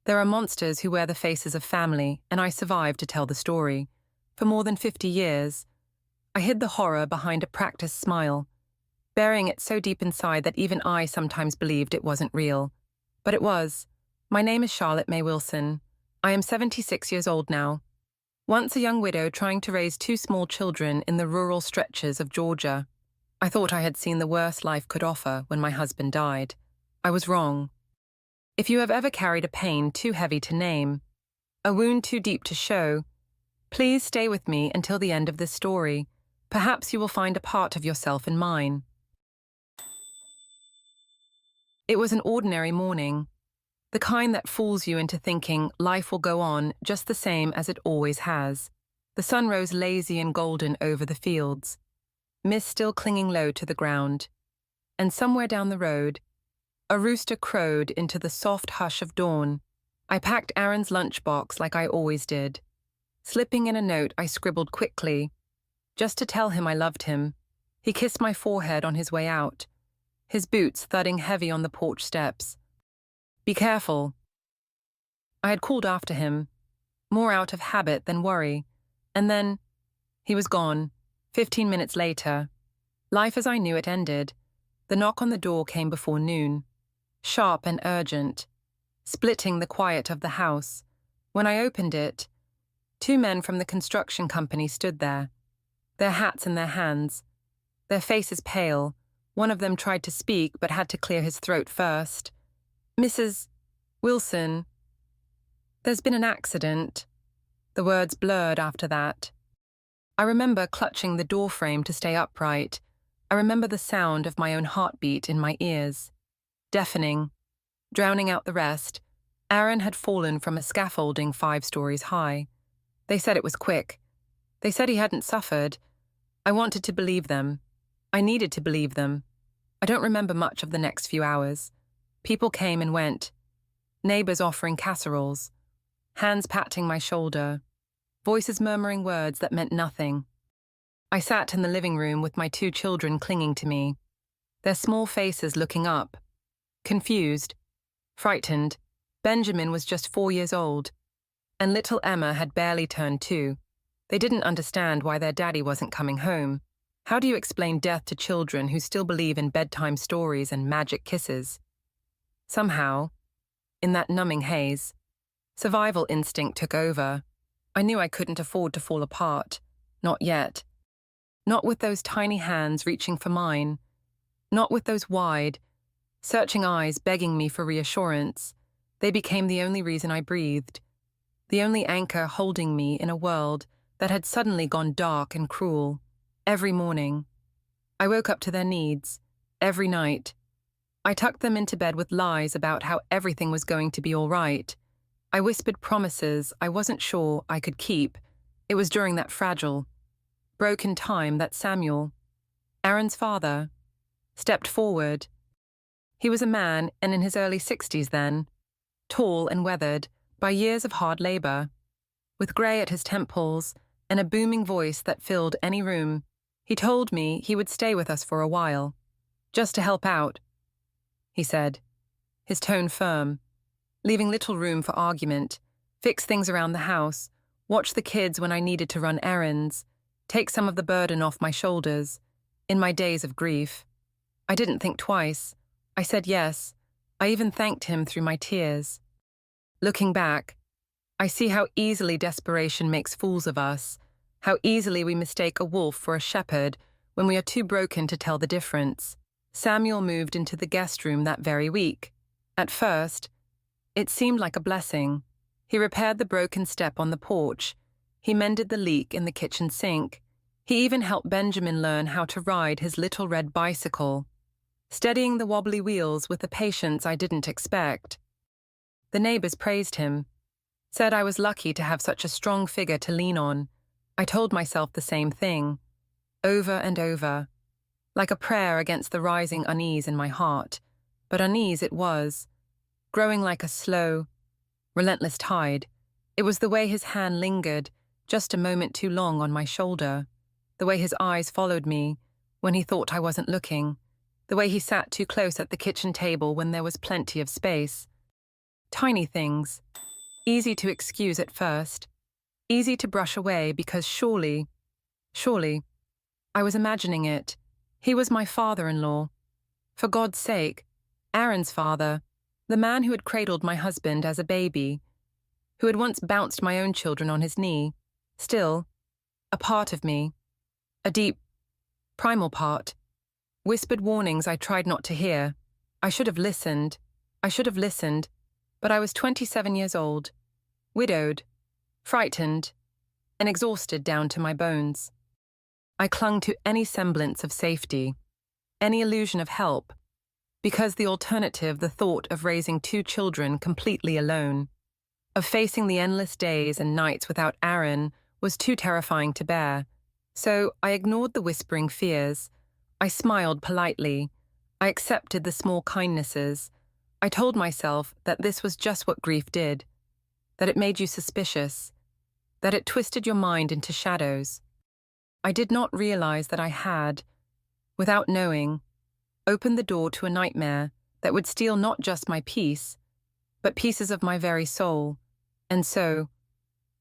There are monsters who wear the faces of family, and I survived to tell the story. For more than 50 years, I hid the horror behind a practiced smile, burying it so deep inside that even I sometimes believed it wasn't real. But it was. My name is Charlotte Mae Wilson. I am 76 years old now. Once a young widow trying to raise two small children in the rural stretches of Georgia. I thought I had seen the worst life could offer when my husband died. I was wrong. If you have ever carried a pain too heavy to name, a wound too deep to show, please stay with me until the end of this story. Perhaps you will find a part of yourself in mine. It was an ordinary morning, the kind that fools you into thinking life will go on just the same as it always has. The sun rose lazy and golden over the fields, mist still clinging low to the ground, and somewhere down the road, a rooster crowed into the soft hush of dawn. I packed Aaron's lunchbox like I always did. Slipping in a note I scribbled quickly, just to tell him I loved him. He kissed my forehead on his way out, his boots thudding heavy on the porch steps. Be careful. I had called after him, more out of habit than worry, and then he was gone. 15 minutes later, life as I knew it ended. The knock on the door came before noon, sharp and urgent, splitting the quiet of the house. When I opened it, two men from the construction company stood there, their hats in their hands, their faces pale. One of them tried to speak but had to clear his throat first. "Mrs. Wilson, there's been an accident." The words blurred after that. I remember clutching the doorframe to stay upright. I remember the sound of my own heartbeat in my ears. Deafening, drowning out the rest. Aaron had fallen from a scaffolding 5 stories high. They said it was quick. They said he hadn't suffered. I wanted to believe them. I needed to believe them. I don't remember much of the next few hours. People came and went. Neighbors offering casseroles. Hands patting my shoulder. Voices murmuring words that meant nothing. I sat in the living room with my 2 children clinging to me, their small faces looking up. Confused, frightened. Benjamin was just 4 years old, and little Emma had barely turned 2. They didn't understand why their daddy wasn't coming home. How do you explain death to children who still believe in bedtime stories and magic kisses? Somehow, in that numbing haze, survival instinct took over. I knew I couldn't afford to fall apart. Not yet. Not with those tiny hands reaching for mine. Not with those wide, searching eyes begging me for reassurance. They became the only reason I breathed. The only anchor holding me in a world that had suddenly gone dark and cruel. Every morning, I woke up to their needs. Every night, I tucked them into bed with lies about how everything was going to be all right. I whispered promises I wasn't sure I could keep. It was during that fragile, broken time that Samuel, Aaron's father, stepped forward. He was a man and in his early 60s then, tall and weathered by years of hard labor. With grey at his temples and a booming voice that filled any room, he told me he would stay with us for a while, just to help out, he said, his tone firm, leaving little room for argument, fix things around the house, watch the kids when I needed to run errands, take some of the burden off my shoulders, in my days of grief. I didn't think twice. I said yes. I even thanked him through my tears. Looking back, I see how easily desperation makes fools of us, how easily we mistake a wolf for a shepherd when we are too broken to tell the difference. Samuel moved into the guest room that very week. At first, it seemed like a blessing. He repaired the broken step on the porch. He mended the leak in the kitchen sink. He even helped Benjamin learn how to ride his little red bicycle, steadying the wobbly wheels with a patience I didn't expect. The neighbors praised him, said I was lucky to have such a strong figure to lean on. I told myself the same thing, over and over, like a prayer against the rising unease in my heart. But unease it was, growing like a slow, relentless tide. It was the way his hand lingered just a moment too long on my shoulder, the way his eyes followed me when he thought I wasn't looking, the way he sat too close at the kitchen table when there was plenty of space. Tiny things, easy to excuse at first, easy to brush away because surely, I was imagining it. He was my father-in-law. For God's sake, Aaron's father, the man who had cradled my husband as a baby, who had once bounced my own children on his knee, still, a part of me, a deep, primal part, whispered warnings I tried not to hear. I should have listened, but I was 27 years old, widowed, frightened, and exhausted down to my bones. I clung to any semblance of safety, any illusion of help, because the alternative, the thought of raising 2 children completely alone, of facing the endless days and nights without Aaron, was too terrifying to bear. So I ignored the whispering fears. I smiled politely. I accepted the small kindnesses. I told myself that this was just what grief did, that it made you suspicious, that it twisted your mind into shadows. I did not realize that I had, without knowing, opened the door to a nightmare that would steal not just my peace, but pieces of my very soul. And so,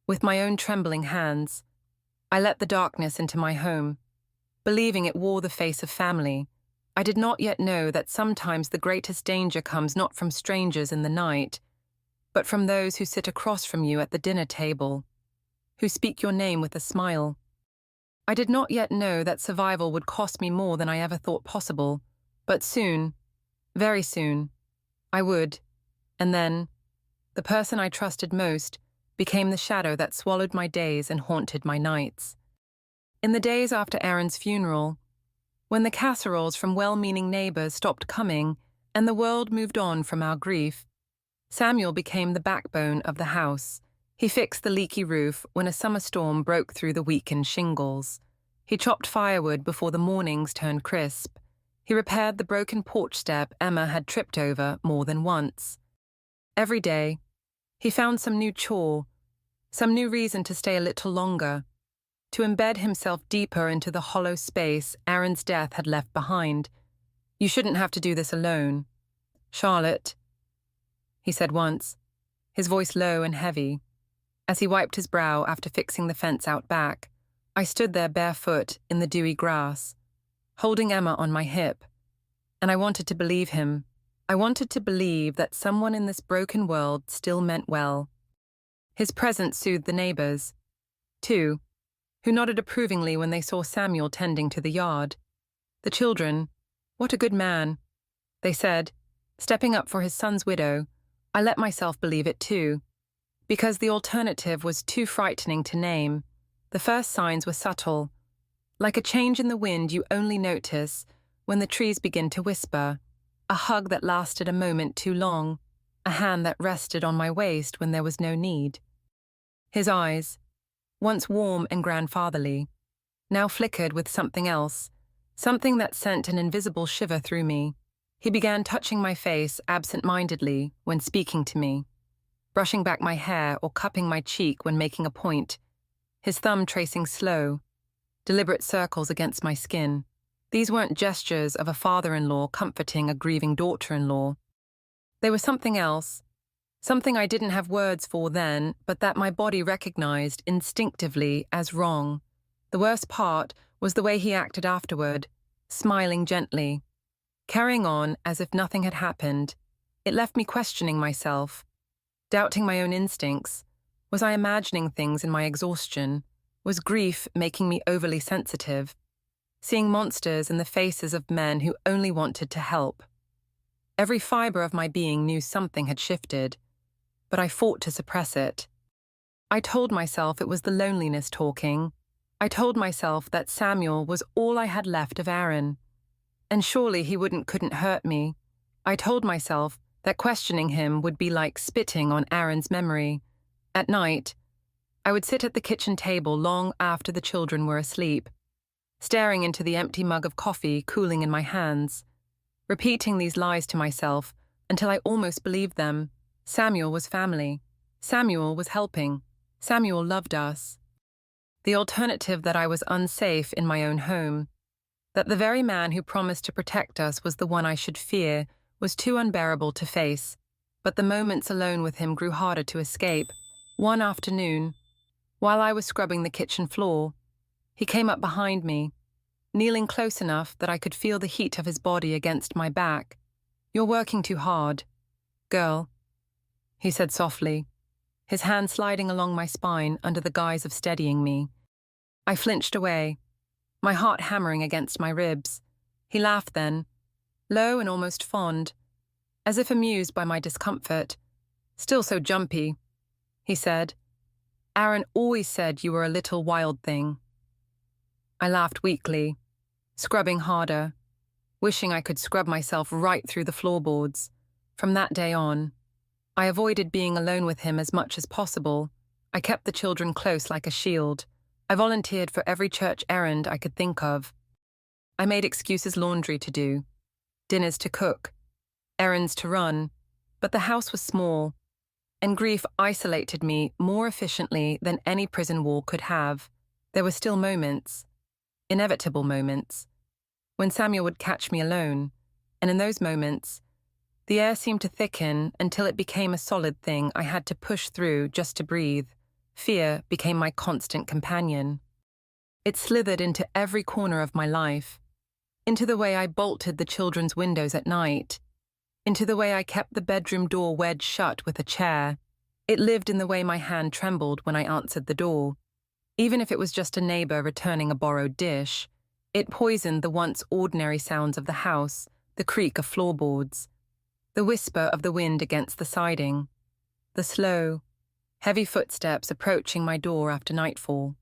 with my own trembling hands, I let the darkness into my home, believing it wore the face of family. I did not yet know that sometimes the greatest danger comes not from strangers in the night, but from those who sit across from you at the dinner table, who speak your name with a smile. I did not yet know that survival would cost me more than I ever thought possible, but soon, very soon, I would. And then, the person I trusted most became the shadow that swallowed my days and haunted my nights. In the days after Aaron's funeral, when the casseroles from well-meaning neighbors stopped coming and the world moved on from our grief, Samuel became the backbone of the house. He fixed the leaky roof when a summer storm broke through the weakened shingles. He chopped firewood before the mornings turned crisp. He repaired the broken porch step Emma had tripped over more than once. Every day, he found some new chore, some new reason to stay a little longer, to embed himself deeper into the hollow space Aaron's death had left behind. "You shouldn't have to do this alone. Charlotte," he said once, his voice low and heavy. As he wiped his brow after fixing the fence out back, I stood there barefoot in the dewy grass, holding Emma on my hip, and I wanted to believe him. I wanted to believe that someone in this broken world still meant well. His presence soothed the neighbors, too, who nodded approvingly when they saw Samuel tending to the yard. The children, "What a good man," they said, stepping up for his son's widow. I let myself believe it too, because the alternative was too frightening to name. The first signs were subtle. Like a change in the wind you only notice when the trees begin to whisper, a hug that lasted a moment too long, a hand that rested on my waist when there was no need. His eyes, once warm and grandfatherly, now flickered with something else, something that sent an invisible shiver through me. He began touching my face absent-mindedly when speaking to me, brushing back my hair or cupping my cheek when making a point, his thumb tracing slow, deliberate circles against my skin. These weren't gestures of a father-in-law comforting a grieving daughter-in-law. They were something else, something I didn't have words for then, but that my body recognized instinctively as wrong. The worst part was the way he acted afterward, smiling gently, carrying on as if nothing had happened. It left me questioning myself, doubting my own instincts. Was I imagining things in my exhaustion? Was grief making me overly sensitive? Seeing monsters in the faces of men who only wanted to help. Every fiber of my being knew something had shifted, but I fought to suppress it. I told myself it was the loneliness talking. I told myself that Samuel was all I had left of Aaron, and surely he couldn't hurt me. I told myself that questioning him would be like spitting on Aaron's memory. At night, I would sit at the kitchen table long after the children were asleep, staring into the empty mug of coffee cooling in my hands, repeating these lies to myself until I almost believed them. Samuel was family. Samuel was helping. Samuel loved us. The alternative that I was unsafe in my own home, that the very man who promised to protect us was the one I should fear, was too unbearable to face. but the moments alone with him grew harder to escape. One afternoon, while I was scrubbing the kitchen floor, he came up behind me, kneeling close enough that I could feel the heat of his body against my back. "You're working too hard, girl," he said softly, his hand sliding along my spine under the guise of steadying me. I flinched away, my heart hammering against my ribs. He laughed then, low and almost fond, as if amused by my discomfort. "Still so jumpy," he said. "Aaron always said you were a little wild thing." I laughed weakly, scrubbing harder, wishing I could scrub myself right through the floorboards. From that day on, I avoided being alone with him as much as possible. I kept the children close like a shield. I volunteered for every church errand I could think of. I made excuses: laundry to do, dinners to cook, errands to run, but the house was small, and grief isolated me more efficiently than any prison wall could have. There were still moments, inevitable moments, when Samuel would catch me alone, and in those moments, the air seemed to thicken until it became a solid thing I had to push through just to breathe. Fear became my constant companion. It slithered into every corner of my life, into the way I bolted the children's windows at night, into the way I kept the bedroom door wedged shut with a chair. It lived in the way my hand trembled when I answered the door. Even if it was just a neighbor returning a borrowed dish, it poisoned the once ordinary sounds of the house, the creak of floorboards, the whisper of the wind against the siding, the slow, heavy footsteps approaching my door after nightfall.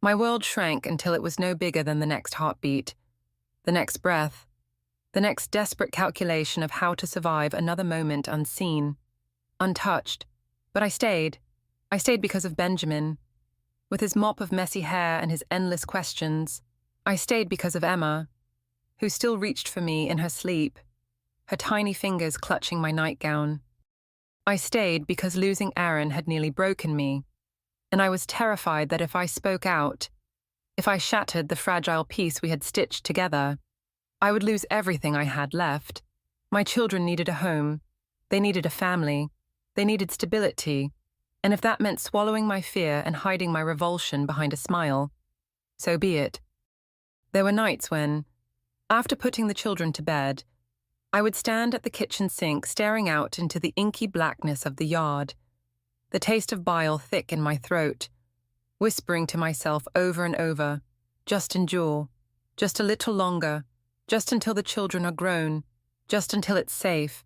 My world shrank until it was no bigger than the next heartbeat, the next breath, the next desperate calculation of how to survive another moment unseen, untouched. But I stayed. I stayed because of Benjamin, with his mop of messy hair and his endless questions. I stayed because of Emma, who still reached for me in her sleep, her tiny fingers clutching my nightgown. I stayed because losing Aaron had nearly broken me, and I was terrified that if I spoke out, if I shattered the fragile piece we had stitched together, I would lose everything I had left. My children needed a home. They needed a family. They needed stability. And if that meant swallowing my fear and hiding my revulsion behind a smile, so be it. There were nights when, after putting the children to bed, I would stand at the kitchen sink staring out into the inky blackness of the yard, the taste of bile thick in my throat, whispering to myself over and over, "Just endure, just a little longer, just until the children are grown, just until it's safe."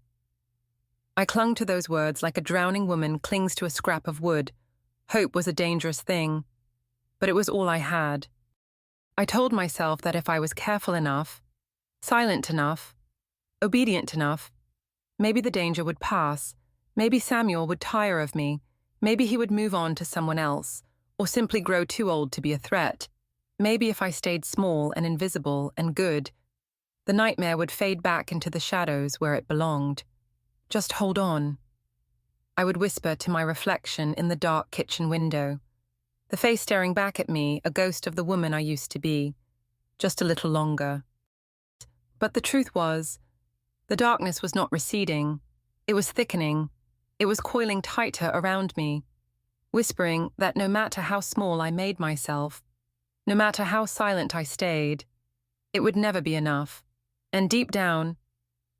I clung to those words like a drowning woman clings to a scrap of wood. Hope was a dangerous thing, but it was all I had. I told myself that if I was careful enough, silent enough, obedient enough, maybe the danger would pass, maybe Samuel would tire of me, maybe he would move on to someone else, or simply grow too old to be a threat. Maybe if I stayed small and invisible and good, the nightmare would fade back into the shadows where it belonged. Just hold on, I would whisper to my reflection in the dark kitchen window, the face staring back at me, a ghost of the woman I used to be. Just a little longer. But the truth was, the darkness was not receding. It was thickening. It was coiling tighter around me, whispering that no matter how small I made myself, no matter how silent I stayed, it would never be enough. And deep down,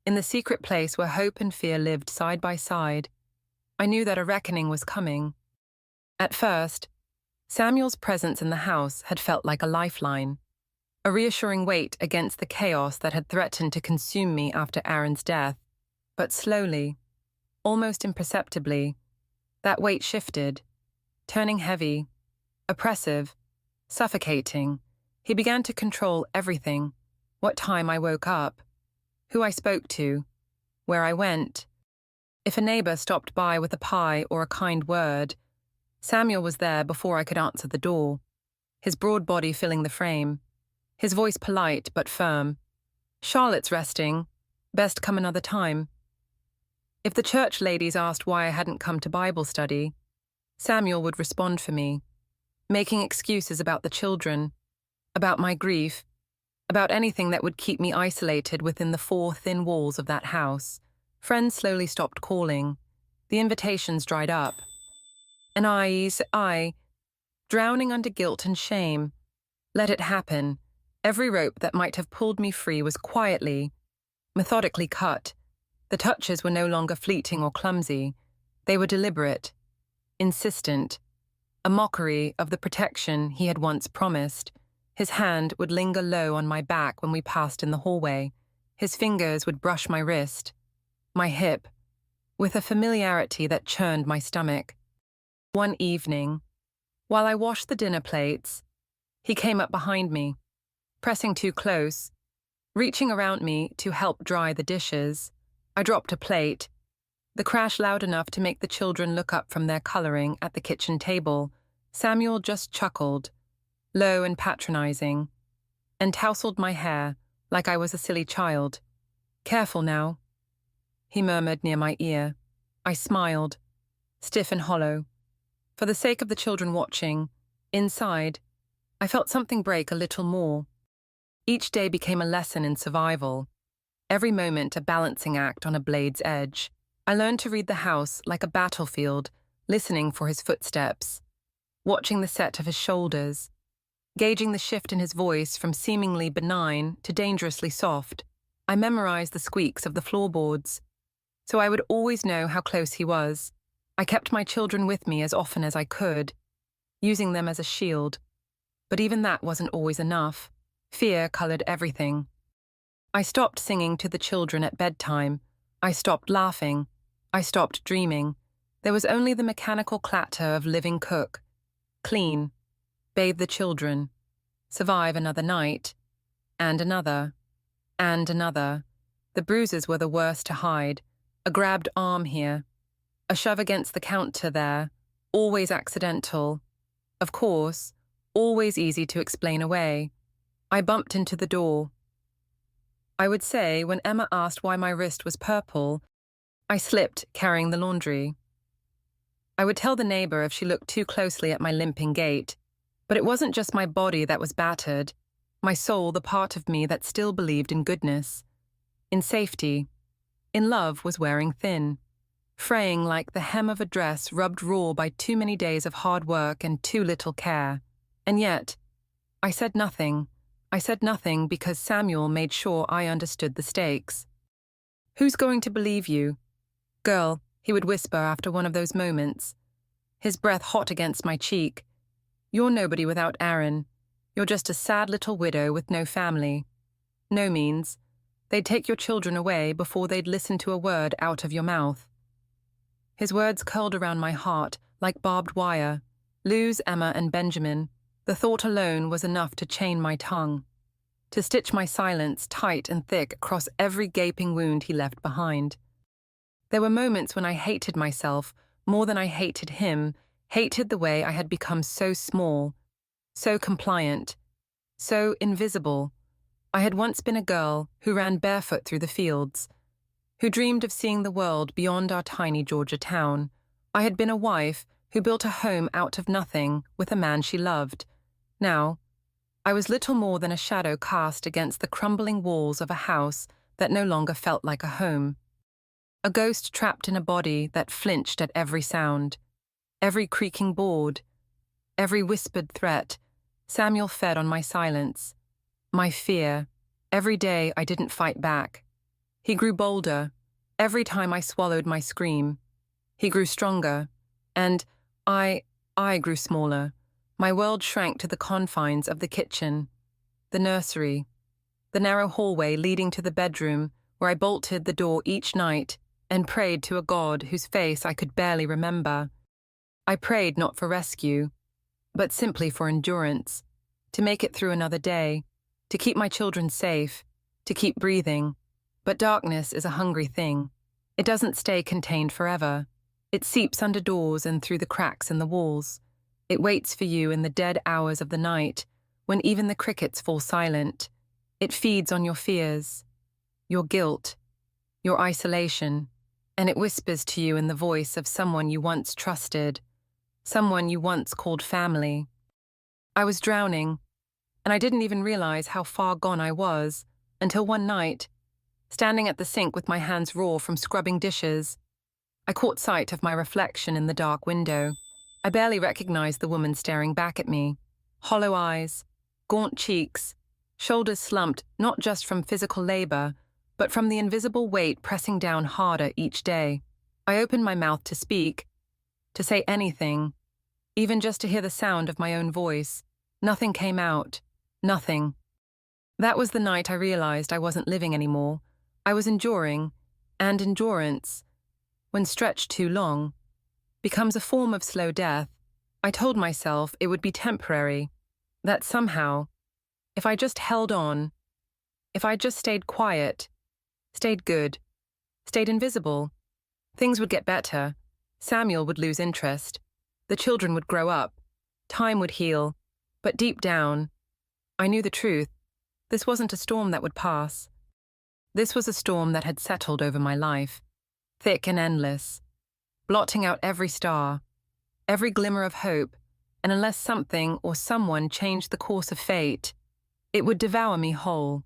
in the secret place where hope and fear lived side by side, I knew that a reckoning was coming. At first, Samuel's presence in the house had felt like a lifeline, a reassuring weight against the chaos that had threatened to consume me after Aaron's death. But slowly, almost imperceptibly, that weight shifted, turning heavy, oppressive, suffocating. He began to control everything: what time I woke up, who I spoke to, where I went. If a neighbor stopped by with a pie or a kind word, Samuel was there before I could answer the door, his broad body filling the frame, his voice polite but firm. "Charlotte's resting. Best come another time." If the church ladies asked why I hadn't come to Bible study, Samuel would respond for me, making excuses about the children, about my grief, about anything that would keep me isolated within the four thin walls of that house. Friends slowly stopped calling. The invitations dried up. And I, drowning under guilt and shame, let it happen. Every rope that might have pulled me free was quietly, methodically cut. The touches were no longer fleeting or clumsy. They were deliberate, insistent, a mockery of the protection he had once promised. His hand would linger low on my back when we passed in the hallway. His fingers would brush my wrist, my hip, with a familiarity that churned my stomach. One evening, while I washed the dinner plates, he came up behind me, pressing too close, reaching around me to help dry the dishes. I dropped a plate, the crash loud enough to make the children look up from their coloring at the kitchen table. Samuel just chuckled, low and patronizing, and tousled my hair like I was a silly child. "Careful now," he murmured near my ear. I smiled, stiff and hollow. For the sake of the children watching, inside, I felt something break a little more. Each day became a lesson in survival, every moment a balancing act on a blade's edge. I learned to read the house like a battlefield, listening for his footsteps, watching the set of his shoulders, gauging the shift in his voice from seemingly benign to dangerously soft. I memorized the squeaks of the floorboards, so I would always know how close he was. I kept my children with me as often as I could, using them as a shield. But even that wasn't always enough. Fear colored everything. I stopped singing to the children at bedtime. I stopped laughing. I stopped dreaming. There was only the mechanical clatter of living cook. Clean. Bathe the children. Survive another night. And another. And another. The bruises were the worst to hide. A grabbed arm here. A shove against the counter there. Always accidental. Of course, always easy to explain away. I bumped into the door. I would say, when Emma asked why my wrist was purple, I slipped carrying the laundry. I would tell the neighbor if she looked too closely at my limping gait. But it wasn't just my body that was battered. My soul, the part of me that still believed in goodness, in safety, in love, was wearing thin, fraying like the hem of a dress rubbed raw by too many days of hard work and too little care. And yet, I said nothing. I said nothing because Samuel made sure I understood the stakes. "Who's going to believe you?" "Girl," he would whisper after one of those moments, his breath hot against my cheek. "You're nobody without Aaron. You're just a sad little widow with no family. No means. They'd take your children away before they'd listen to a word out of your mouth." His words curled around my heart like barbed wire. Lose Emma and Benjamin. The thought alone was enough to chain my tongue, to stitch my silence tight and thick across every gaping wound he left behind. There were moments when I hated myself more than I hated him, hated the way I had become so small, so compliant, so invisible. I had once been a girl who ran barefoot through the fields, who dreamed of seeing the world beyond our tiny Georgia town. I had been a wife who built a home out of nothing with a man she loved. Now, I was little more than a shadow cast against the crumbling walls of a house that no longer felt like a home. A ghost trapped in a body that flinched at every sound, every creaking board, every whispered threat. Samuel fed on my silence, my fear. Every day I didn't fight back. He grew bolder. Every time I swallowed my scream, he grew stronger. And I grew smaller. My world shrank to the confines of the kitchen, the nursery, the narrow hallway leading to the bedroom where I bolted the door each night and prayed to a God whose face I could barely remember. I prayed not for rescue, but simply for endurance, to make it through another day, to keep my children safe, to keep breathing. But darkness is a hungry thing. It doesn't stay contained forever. It seeps under doors and through the cracks in the walls. It waits for you in the dead hours of the night, when even the crickets fall silent. It feeds on your fears, your guilt, your isolation, and it whispers to you in the voice of someone you once trusted, someone you once called family. I was drowning, and I didn't even realize how far gone I was until one night, standing at the sink with my hands raw from scrubbing dishes. I caught sight of my reflection in the dark window. I barely recognized the woman staring back at me. Hollow eyes, gaunt cheeks, shoulders slumped not just from physical labor, but from the invisible weight pressing down harder each day. I opened my mouth to speak, to say anything, even just to hear the sound of my own voice. Nothing came out. Nothing. That was the night I realized I wasn't living anymore. I was enduring, and endurance, when stretched too long, becomes a form of slow death. I told myself it would be temporary, that somehow, if I just held on, if I just stayed quiet, stayed good, stayed invisible, things would get better. Samuel would lose interest. The children would grow up. Time would heal. But deep down, I knew the truth. This wasn't a storm that would pass. This was a storm that had settled over my life, thick and endless, blotting out every star, every glimmer of hope, and unless something or someone changed the course of fate, it would devour me whole.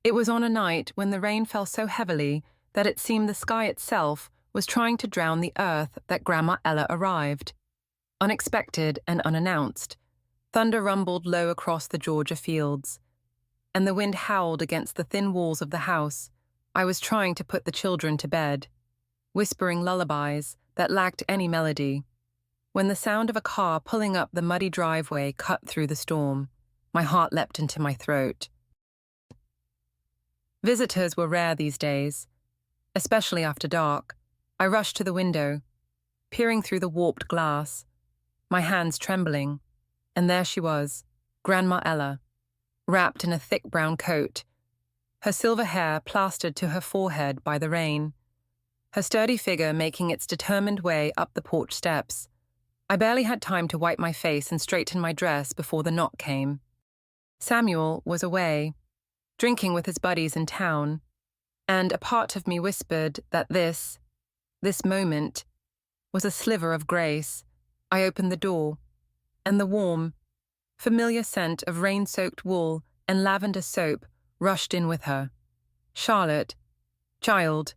It was on a night when the rain fell so heavily that it seemed the sky itself was trying to drown the earth that Grandma Ella arrived. Unexpected and unannounced, thunder rumbled low across the Georgia fields, and the wind howled against the thin walls of the house. I was trying to put the children to bed, whispering lullabies that lacked any melody, when the sound of a car pulling up the muddy driveway cut through the storm. My heart leapt into my throat. Visitors were rare these days, especially after dark. I rushed to the window, peering through the warped glass, my hands trembling, and there she was, Grandma Ella, wrapped in a thick brown coat, her silver hair plastered to her forehead by the rain, her sturdy figure making its determined way up the porch steps. I barely had time to wipe my face and straighten my dress before the knock came. Samuel was away, drinking with his buddies in town, and a part of me whispered that this moment, was a sliver of grace. I opened the door, and the warm, familiar scent of rain-soaked wool and lavender soap rushed in with her. "Charlotte, child,"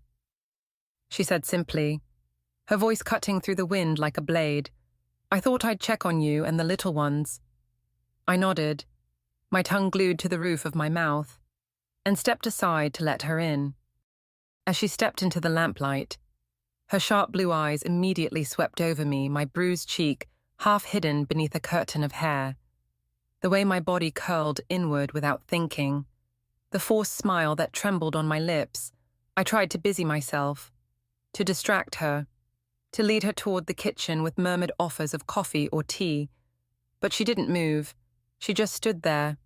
she said simply, her voice cutting through the wind like a blade. "I thought I'd check on you and the little ones." I nodded, my tongue glued to the roof of my mouth, and stepped aside to let her in. As she stepped into the lamplight, her sharp blue eyes immediately swept over me, my bruised cheek half hidden beneath a curtain of hair. The way my body curled inward without thinking, the forced smile that trembled on my lips. I tried to busy myself, to distract her, to lead her toward the kitchen with murmured offers of coffee or tea. But she didn't move. She just stood there,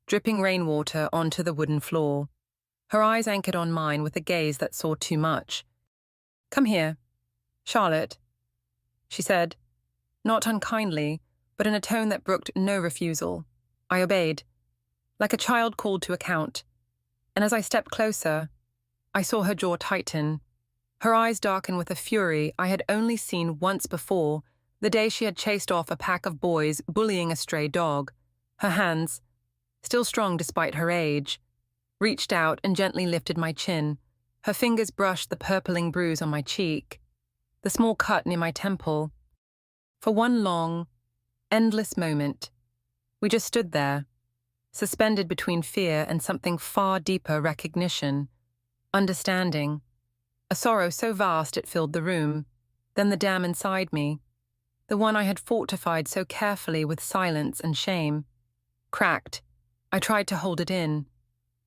dripping rainwater onto the wooden floor, her eyes anchored on mine with a gaze that saw too much. "Come here, Charlotte," she said, not unkindly, but in a tone that brooked no refusal. I obeyed, like a child called to account, and as I stepped closer, I saw her jaw tighten, her eyes darken with a fury I had only seen once before, the day she had chased off a pack of boys bullying a stray dog. Her hands, still strong despite her age, reached out and gently lifted my chin. Her fingers brushed the purpling bruise on my cheek, the small cut near my temple. For one long, endless moment, we just stood there, suspended between fear and something far deeper, recognition, understanding, a sorrow so vast it filled the room. Then the dam inside me, the one I had fortified so carefully with silence and shame, cracked. I tried to hold it in,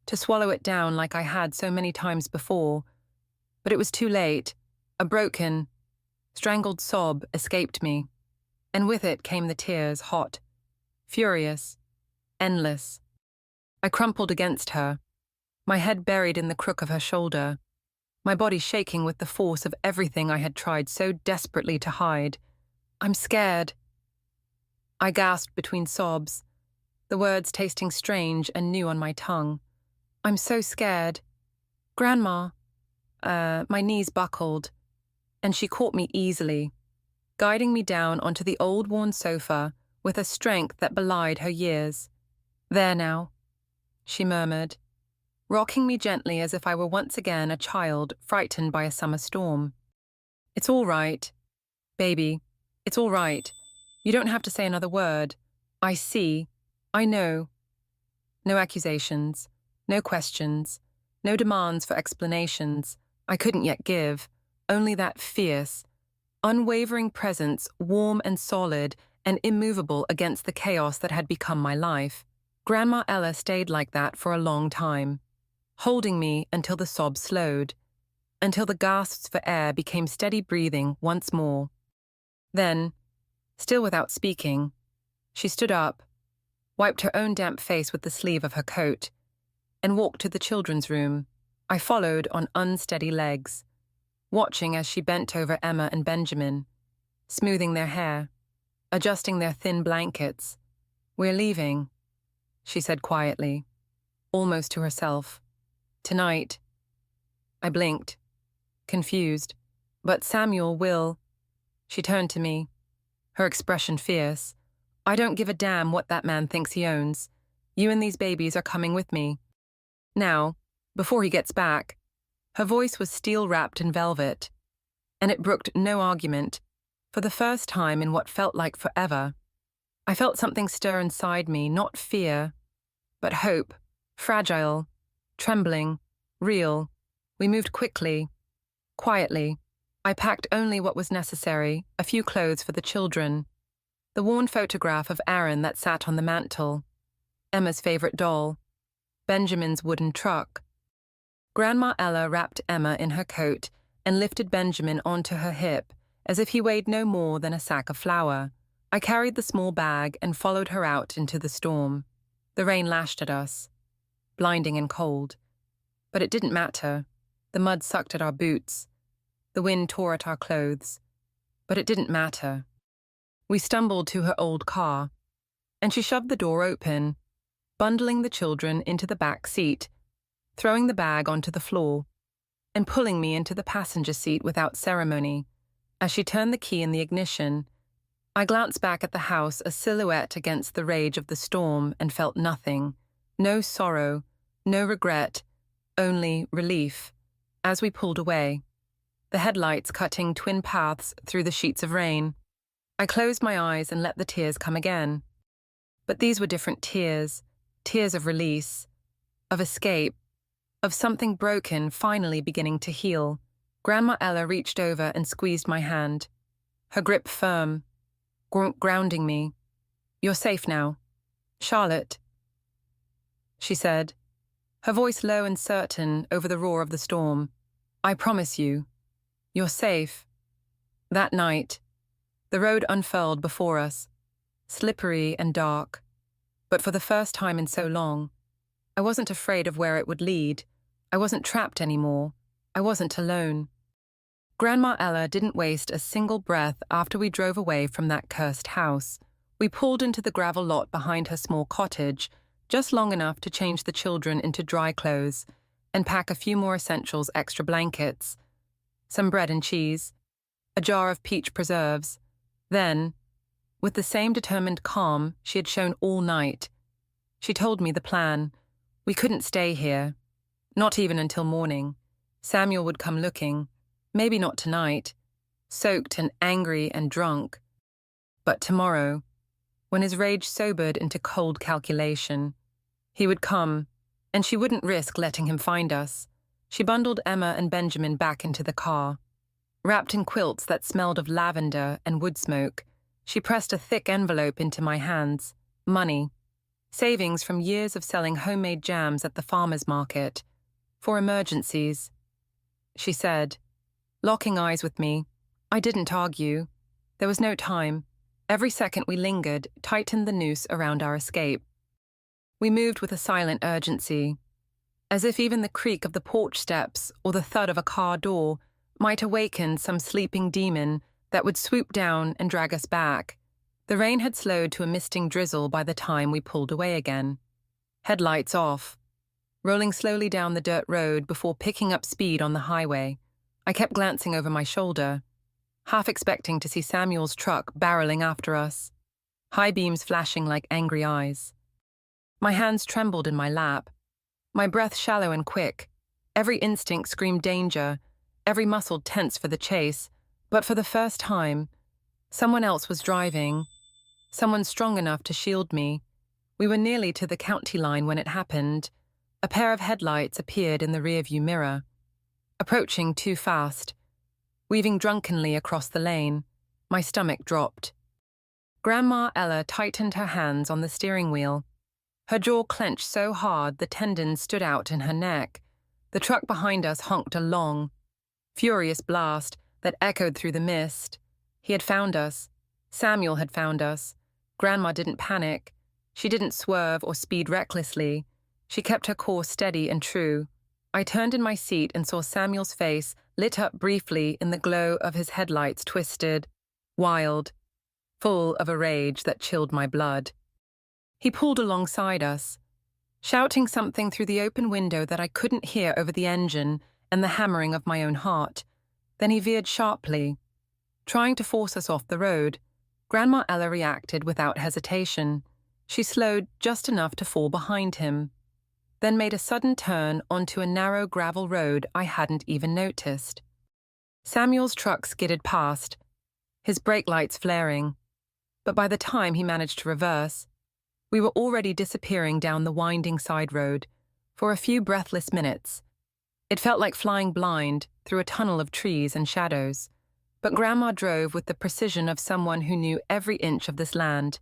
to swallow it down like I had so many times before, but it was too late. A broken, strangled sob escaped me, and with it came the tears, hot, furious, endless. I crumpled against her, my head buried in the crook of her shoulder, my body shaking with the force of everything I had tried so desperately to hide. "I'm scared," I gasped between sobs, the words tasting strange and new on my tongue. "I'm so scared. Grandma." My knees buckled, and she caught me easily, guiding me down onto the old worn sofa with a strength that belied her years. "There now," she murmured, rocking me gently as if I were once again a child frightened by a summer storm. "It's all right. Baby, it's all right. You don't have to say another word. I see. I know." No accusations, no questions, no demands for explanations I couldn't yet give, only that fierce, unwavering presence, warm and solid and immovable against the chaos that had become my life. Grandma Ella stayed like that for a long time, holding me until the sobs slowed, until the gasps for air became steady breathing once more. Then, still without speaking, she stood up, wiped her own damp face with the sleeve of her coat, and walked to the children's room. I followed on unsteady legs, watching as she bent over Emma and Benjamin, smoothing their hair, adjusting their thin blankets. "We're leaving," she said quietly, almost to herself. "Tonight." I blinked, confused. "But Samuel will—" She turned to me, her expression fierce. "I don't give a damn what that man thinks he owns. You and these babies are coming with me. Now, before he gets back." Her voice was steel-wrapped in velvet, and it brooked no argument. For the first time in what felt like forever, I felt something stir inside me, not fear, but hope, fragile, trembling, real. We moved quickly, quietly. I packed only what was necessary, a few clothes for the children, the worn photograph of Aaron that sat on the mantel, Emma's favorite doll, Benjamin's wooden truck. Grandma Ella wrapped Emma in her coat and lifted Benjamin onto her hip as if he weighed no more than a sack of flour. I carried the small bag and followed her out into the storm. The rain lashed at us, blinding and cold. But it didn't matter. The mud sucked at our boots. The wind tore at our clothes. But it didn't matter. We stumbled to her old car, and she shoved the door open, bundling the children into the back seat, throwing the bag onto the floor, and pulling me into the passenger seat without ceremony. As she turned the key in the ignition, I glanced back at the house, a silhouette against the rage of the storm, and felt nothing. No sorrow, no regret, only relief. As we pulled away, the headlights cutting twin paths through the sheets of rain, I closed my eyes and let the tears come again. But these were different tears, tears of release, of escape, of something broken finally beginning to heal. Grandma Ella reached over and squeezed my hand, her grip firm, grounding me. "You're safe now, Charlotte," she said, her voice low and certain over the roar of the storm. "I promise you, you're safe." That night, the road unfurled before us, slippery and dark, but for the first time in so long, I wasn't afraid of where it would lead. I wasn't trapped anymore. I wasn't alone. Grandma Ella didn't waste a single breath after we drove away from that cursed house. We pulled into the gravel lot behind her small cottage, just long enough to change the children into dry clothes and pack a few more essentials, extra blankets, some bread and cheese, a jar of peach preserves. Then, with the same determined calm she had shown all night, she told me the plan. We couldn't stay here, not even until morning. Samuel would come looking, maybe not tonight, soaked and angry and drunk, but tomorrow, when his rage sobered into cold calculation. He would come, and she wouldn't risk letting him find us. She bundled Emma and Benjamin back into the car. Wrapped in quilts that smelled of lavender and wood smoke, she pressed a thick envelope into my hands. Money. Savings from years of selling homemade jams at the farmer's market. For emergencies, she said, locking eyes with me. I didn't argue. There was no time. Every second we lingered tightened the noose around our escape. We moved with a silent urgency, as if even the creak of the porch steps or the thud of a car door might awaken some sleeping demon that would swoop down and drag us back. The rain had slowed to a misting drizzle by the time we pulled away again. Headlights off, rolling slowly down the dirt road before picking up speed on the highway. I kept glancing over my shoulder, half expecting to see Samuel's truck barreling after us, high beams flashing like angry eyes. My hands trembled in my lap, My breath shallow and quick. Every instinct screamed danger, every muscle tense for the chase. But for the first time, someone else was driving, someone strong enough to shield me. We were nearly to the county line when it happened. A pair of headlights appeared in the rearview mirror, approaching too fast. Weaving drunkenly across the lane, my stomach dropped. Grandma Ella tightened her hands on the steering wheel. Her jaw clenched so hard the tendons stood out in her neck. The truck behind us honked a long, furious blast that echoed through the mist. He had found us. Samuel had found us. Grandma didn't panic. She didn't swerve or speed recklessly. She kept her course steady and true. I turned in my seat and saw Samuel's face lit up briefly in the glow of his headlights, twisted, wild, full of a rage that chilled my blood. He pulled alongside us, shouting something through the open window that I couldn't hear over the engine and the hammering of my own heart. Then he veered sharply, trying to force us off the road. Grandma Ella reacted without hesitation. She slowed just enough to fall behind him, then made a sudden turn onto a narrow gravel road I hadn't even noticed. Samuel's truck skidded past, his brake lights flaring. But by the time he managed to reverse, we were already disappearing down the winding side road. For a few breathless minutes, it felt like flying blind through a tunnel of trees and shadows. But Grandma drove with the precision of someone who knew every inch of this land,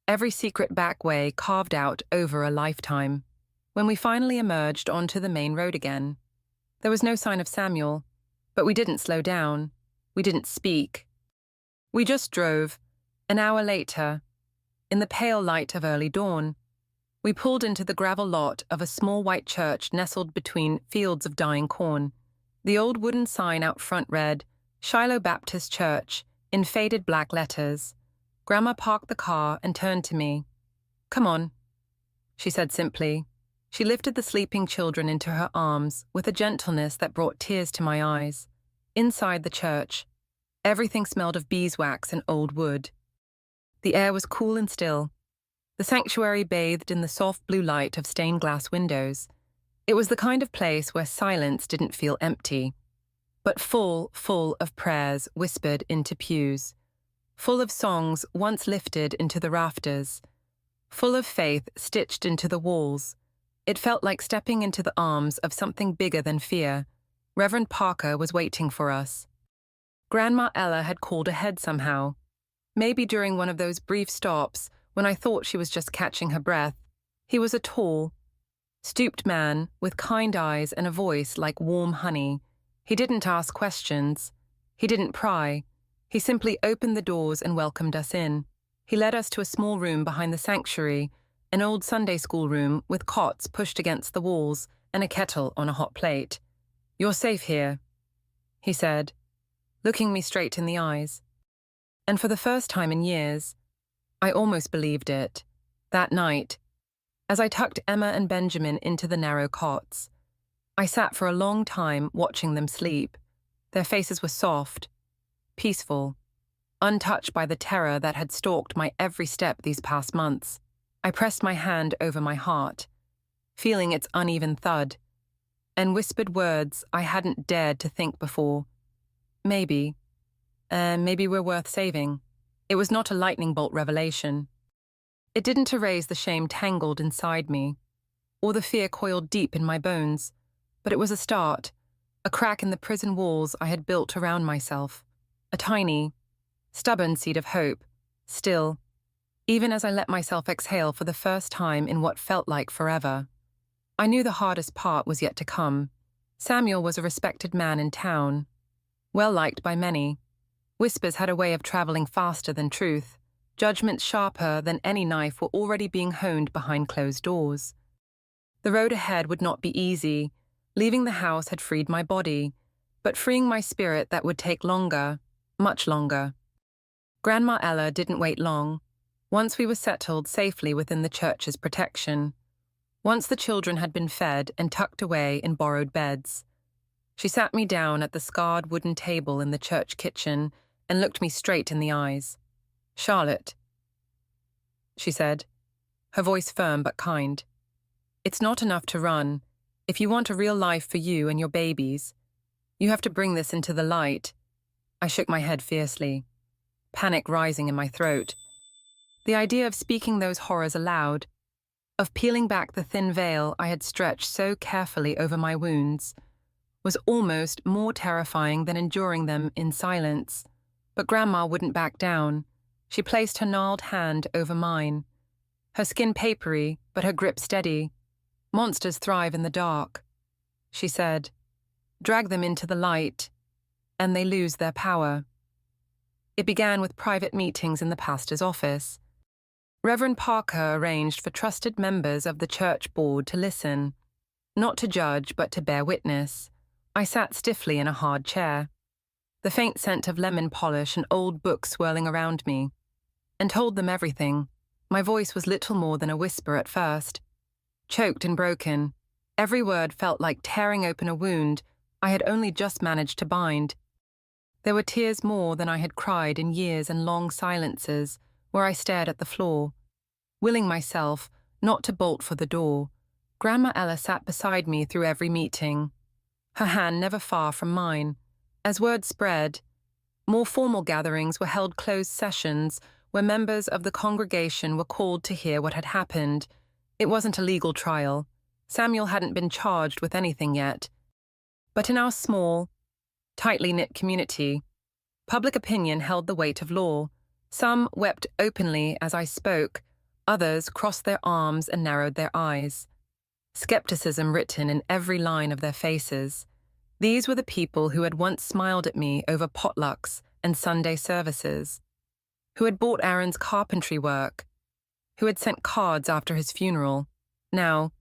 every secret back way carved out over a lifetime. When we finally emerged onto the main road again, there was no sign of Samuel, but we didn't slow down. We didn't speak. We just drove. An hour later, in the pale light of early dawn, we pulled into the gravel lot of a small white church nestled between fields of dying corn. The old wooden sign out front read, Shiloh Baptist Church, in faded black letters. Grandma parked the car and turned to me. "Come on," she said simply. She lifted the sleeping children into her arms with a gentleness that brought tears to my eyes. Inside the church, everything smelled of beeswax and old wood. The air was cool and still. The sanctuary bathed in the soft blue light of stained glass windows. It was the kind of place where silence didn't feel empty, but full of prayers whispered into pews, full of songs once lifted into the rafters, full of faith stitched into the walls. It felt like stepping into the arms of something bigger than fear. Reverend Parker was waiting for us. Grandma Ella had called ahead somehow, maybe during one of those brief stops when I thought she was just catching her breath. He was a tall, stooped man with kind eyes and a voice like warm honey. He didn't ask questions. He didn't pry. He simply opened the doors and welcomed us in. He led us to a small room behind the sanctuary, an old Sunday school room with cots pushed against the walls and a kettle on a hot plate. "You're safe here," he said, looking me straight in the eyes. And for the first time in years, I almost believed it. That night, as I tucked Emma and Benjamin into the narrow cots, I sat for a long time watching them sleep. Their faces were soft, peaceful, untouched by the terror that had stalked my every step these past months. I pressed my hand over my heart, feeling its uneven thud, and whispered words I hadn't dared to think before. Maybe we're worth saving. It was not a lightning bolt revelation. It didn't erase the shame tangled inside me, or the fear coiled deep in my bones, but it was a start, a crack in the prison walls I had built around myself, a tiny, stubborn seed of hope. Still, even as I let myself exhale for the first time in what felt like forever, I knew the hardest part was yet to come. Samuel was a respected man in town, well-liked by many. Whispers had a way of traveling faster than truth. Judgments sharper than any knife were already being honed behind closed doors. The road ahead would not be easy. Leaving the house had freed my body, but freeing my spirit that would take longer, much longer. Grandma Ella didn't wait long. Once we were settled safely within the church's protection, once the children had been fed and tucked away in borrowed beds, she sat me down at the scarred wooden table in the church kitchen and looked me straight in the eyes. "Charlotte," she said, her voice firm but kind, "it's not enough to run. If you want a real life for you and your babies, you have to bring this into the light. I shook my head fiercely, panic rising in my throat. The idea of speaking those horrors aloud, of peeling back the thin veil I had stretched so carefully over my wounds, was almost more terrifying than enduring them in silence. But Grandma wouldn't back down. She placed her gnarled hand over mine, her skin papery, but her grip steady. "Monsters thrive in the dark," she said. "Drag them into the light, and they lose their power." It began with private meetings in the pastor's office. Reverend Parker arranged for trusted members of the church board to listen, not to judge but to bear witness. I sat stiffly in a hard chair, the faint scent of lemon polish and old books swirling around me, and told them everything. My voice was little more than a whisper at first, choked and broken. Every word felt like tearing open a wound I had only just managed to bind. There were tears more than I had cried in years and long silences where I stared at the floor, willing myself not to bolt for the door. Grandma Ella sat beside me through every meeting, her hand never far from mine. As word spread, more formal gatherings were held, closed sessions where members of the congregation were called to hear what had happened. It wasn't a legal trial. Samuel hadn't been charged with anything yet. But in our small, tightly knit community, public opinion held the weight of law. Some wept openly as I spoke, others crossed their arms and narrowed their eyes, skepticism written in every line of their faces. These were the people who had once smiled at me over potlucks and Sunday services, who had bought Aaron's carpentry work, who had sent cards after his funeral. Now,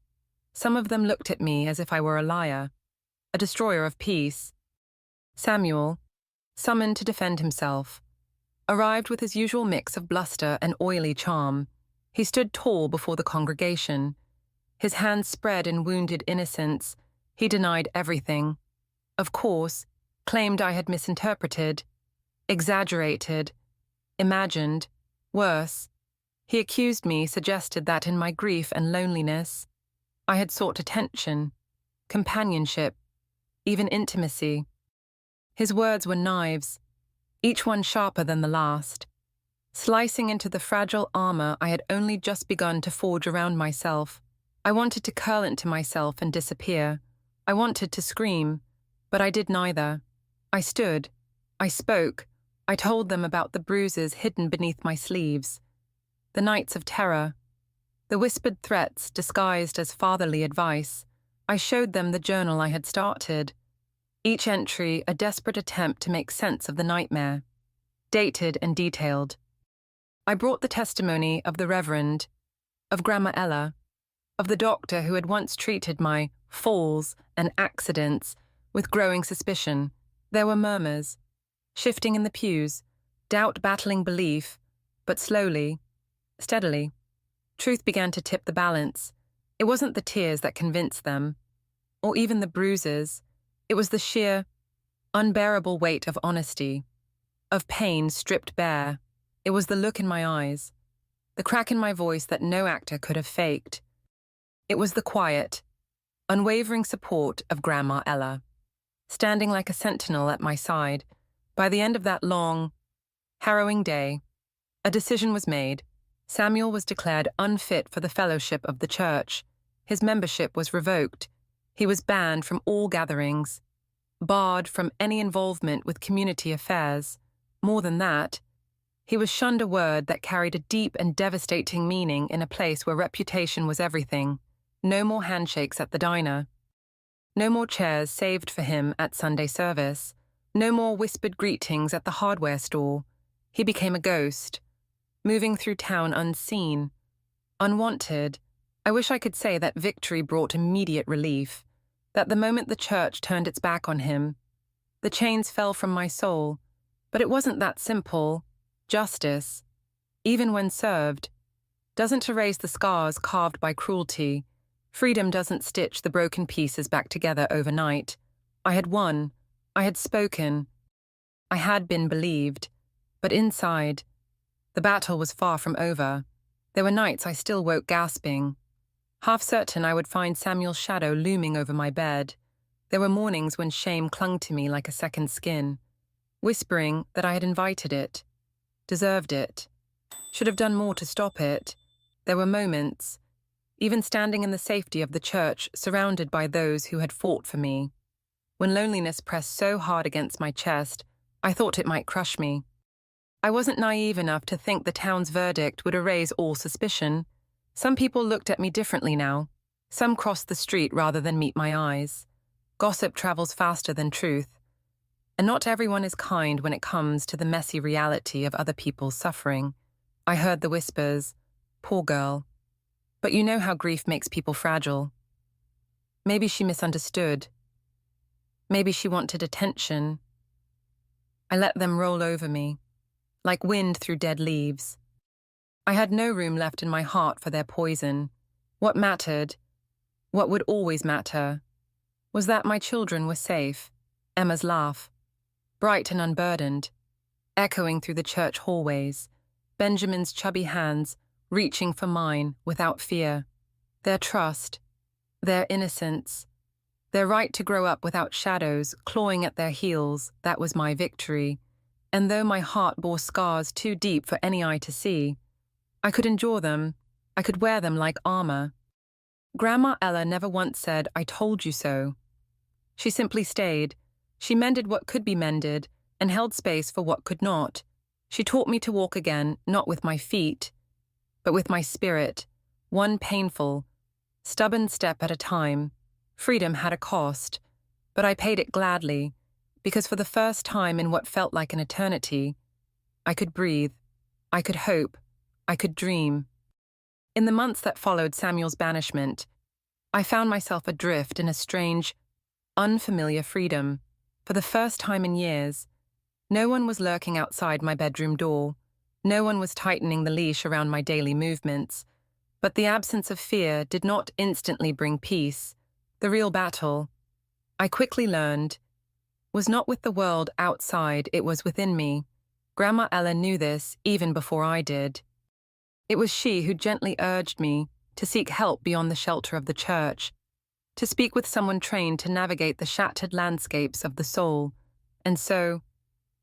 some of them looked at me as if I were a liar, a destroyer of peace. Samuel, summoned to defend himself, arrived with his usual mix of bluster and oily charm. He stood tall before the congregation, his hands spread in wounded innocence. He denied everything. Of course, claimed I had misinterpreted, exaggerated, imagined. Worse, he accused me, suggested that in my grief and loneliness, I had sought attention, companionship, even intimacy. His words were knives, each one sharper than the last, slicing into the fragile armor I had only just begun to forge around myself. I wanted to curl into myself and disappear. I wanted to scream, but I did neither. I stood, I spoke, I told them about the bruises hidden beneath my sleeves, the nights of terror, the whispered threats disguised as fatherly advice. I showed them the journal I had started, each entry a desperate attempt to make sense of the nightmare, dated and detailed. I brought the testimony of the Reverend, of Grandma Ella, of the doctor who had once treated my falls and accidents with growing suspicion. There were murmurs, shifting in the pews, doubt battling belief, but slowly, steadily, truth began to tip the balance. It wasn't the tears that convinced them, or even the bruises. It was the sheer, unbearable weight of honesty, of pain stripped bare. It was the look in my eyes, the crack in my voice that no actor could have faked. It was the quiet, unwavering support of Grandma Ella, standing like a sentinel at my side. By the end of that long, harrowing day, a decision was made. Samuel was declared unfit for the fellowship of the church. His membership was revoked. He was banned from all gatherings, barred from any involvement with community affairs. More than that, he was shunned, a word that carried a deep and devastating meaning in a place where reputation was everything. No more handshakes at the diner. No more chairs saved for him at Sunday service. No more whispered greetings at the hardware store. He became a ghost, moving through town unseen, unwanted. I wish I could say that victory brought immediate relief, that the moment the church turned its back on him, the chains fell from my soul. But it wasn't that simple. Justice, even when served, doesn't erase the scars carved by cruelty. Freedom doesn't stitch the broken pieces back together overnight. I had won. I had spoken. I had been believed. But inside, the battle was far from over. There were nights I still woke gasping, half certain I would find Samuel's shadow looming over my bed. There were mornings when shame clung to me like a second skin, whispering that I had invited it, deserved it, should have done more to stop it. There were moments, even standing in the safety of the church surrounded by those who had fought for me, when loneliness pressed so hard against my chest, I thought it might crush me. I wasn't naive enough to think the town's verdict would erase all suspicion. Some people looked at me differently now. Some crossed the street rather than meet my eyes. Gossip travels faster than truth. And not everyone is kind when it comes to the messy reality of other people's suffering. I heard the whispers, "Poor girl." But you know how grief makes people fragile. Maybe she misunderstood. Maybe she wanted attention. I let them roll over me, like wind through dead leaves. I had no room left in my heart for their poison. What mattered, what would always matter, was that my children were safe. Emma's laugh, bright and unburdened, echoing through the church hallways, Benjamin's chubby hands reaching for mine without fear. Their trust, their innocence, their right to grow up without shadows clawing at their heels, that was my victory. And though my heart bore scars too deep for any eye to see, I could endure them. I could wear them like armor. Grandma Ella never once said, "I told you so." She simply stayed. She mended what could be mended and held space for what could not. She taught me to walk again, not with my feet, but with my spirit, one painful, stubborn step at a time. Freedom had a cost, but I paid it gladly, because for the first time in what felt like an eternity, I could breathe, I could hope, I could dream. In the months that followed Samuel's banishment, I found myself adrift in a strange, unfamiliar freedom. For the first time in years, no one was lurking outside my bedroom door. No one was tightening the leash around my daily movements. But the absence of fear did not instantly bring peace. The real battle, I quickly learned, was not with the world outside, it was within me. Grandma Ella knew this even before I did. It was she who gently urged me to seek help beyond the shelter of the church, to speak with someone trained to navigate the shattered landscapes of the soul. And so,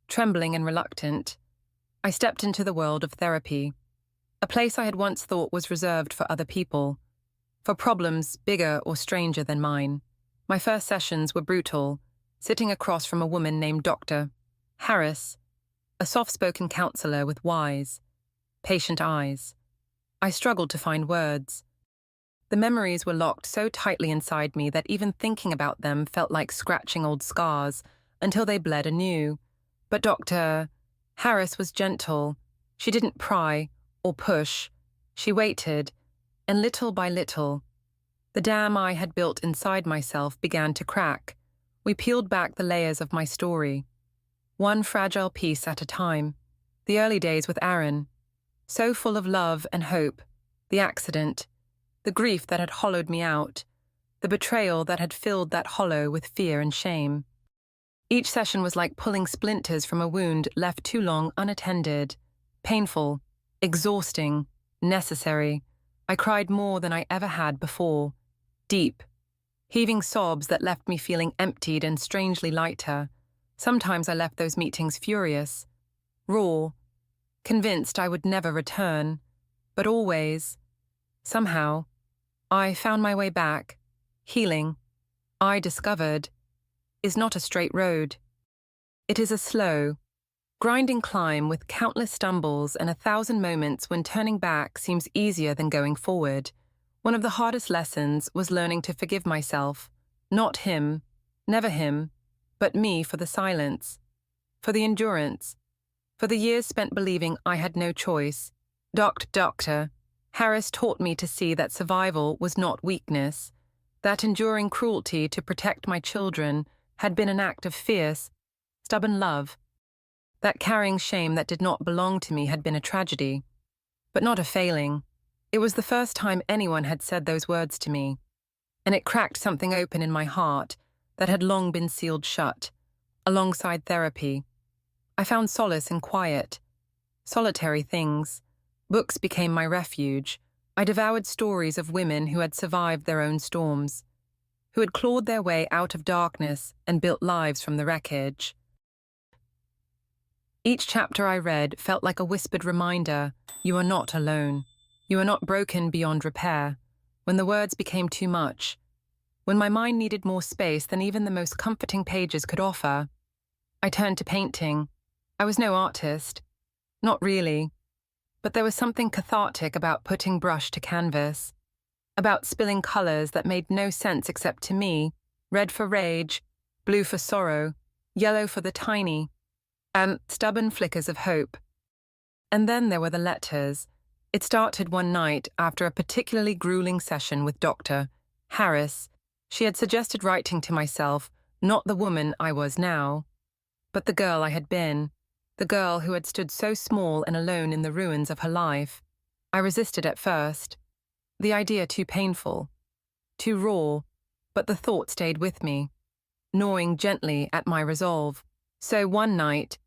trembling and reluctant, I stepped into the world of therapy, a place I had once thought was reserved for other people, for problems bigger or stranger than mine. My first sessions were brutal, sitting across from a woman named Dr. Harris, a soft-spoken counselor with wise, patient eyes. I struggled to find words. The memories were locked so tightly inside me that even thinking about them felt like scratching old scars until they bled anew. But Dr. Harris was gentle. She didn't pry or push. She waited, and little by little, the dam I had built inside myself began to crack. We peeled back the layers of my story, one fragile piece at a time. The early days with Aaron, so full of love and hope, the accident, the grief that had hollowed me out, the betrayal that had filled that hollow with fear and shame. Each session was like pulling splinters from a wound left too long unattended, painful, exhausting, necessary. I cried more than I ever had before, deep, heaving sobs that left me feeling emptied and strangely lighter. Sometimes I left those meetings furious, raw, convinced I would never return, but always, somehow, I found my way back. Healing, I discovered, is not a straight road. It is a slow, grinding climb with countless stumbles and 1,000 moments when turning back seems easier than going forward. One of the hardest lessons was learning to forgive myself, not him, never him, but me for the silence, for the endurance, for the years spent believing I had no choice. Dr. Harris taught me to see that survival was not weakness, that enduring cruelty to protect my children had been an act of fierce, stubborn love, that carrying shame that did not belong to me had been a tragedy, but not a failing. It was the first time anyone had said those words to me, and it cracked something open in my heart that had long been sealed shut. Alongside therapy, I found solace in quiet, solitary things. Books became my refuge, I devoured stories of women who had survived their own storms, who had clawed their way out of darkness and built lives from the wreckage. Each chapter I read felt like a whispered reminder, you are not alone. You are not broken beyond repair. When the words became too much, when my mind needed more space than even the most comforting pages could offer, I turned to painting. I was no artist. Not really. But there was something cathartic about putting brush to canvas, about spilling colours that made no sense except to me, red for rage, blue for sorrow, yellow for the tiny, and stubborn flickers of hope. And then there were the letters. It started one night after a particularly grueling session with Dr. Harris. She had suggested writing to myself, not the woman I was now, but the girl I had been, the girl who had stood so small and alone in the ruins of her life. I resisted at first, the idea too painful, too raw, but the thought stayed with me, gnawing gently at my resolve. So one night,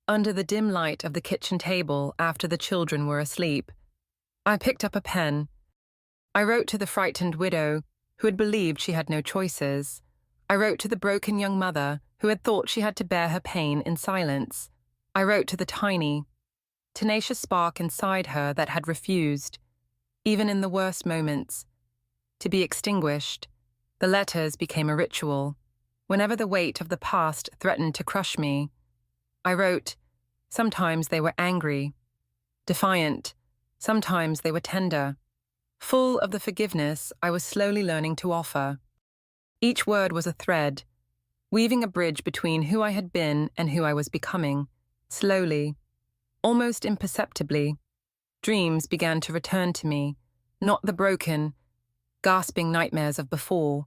under the dim light of the kitchen table after the children were asleep, I picked up a pen. I wrote to the frightened widow who had believed she had no choices. I wrote to the broken young mother who had thought she had to bear her pain in silence. I wrote to the tiny, tenacious spark inside her that had refused, even in the worst moments, to be extinguished. The letters became a ritual. Whenever the weight of the past threatened to crush me, I wrote. Sometimes they were angry, defiant. Sometimes they were tender, full of the forgiveness I was slowly learning to offer. Each word was a thread, weaving a bridge between who I had been and who I was becoming. Slowly, almost imperceptibly, dreams began to return to me, not the broken, gasping nightmares of before,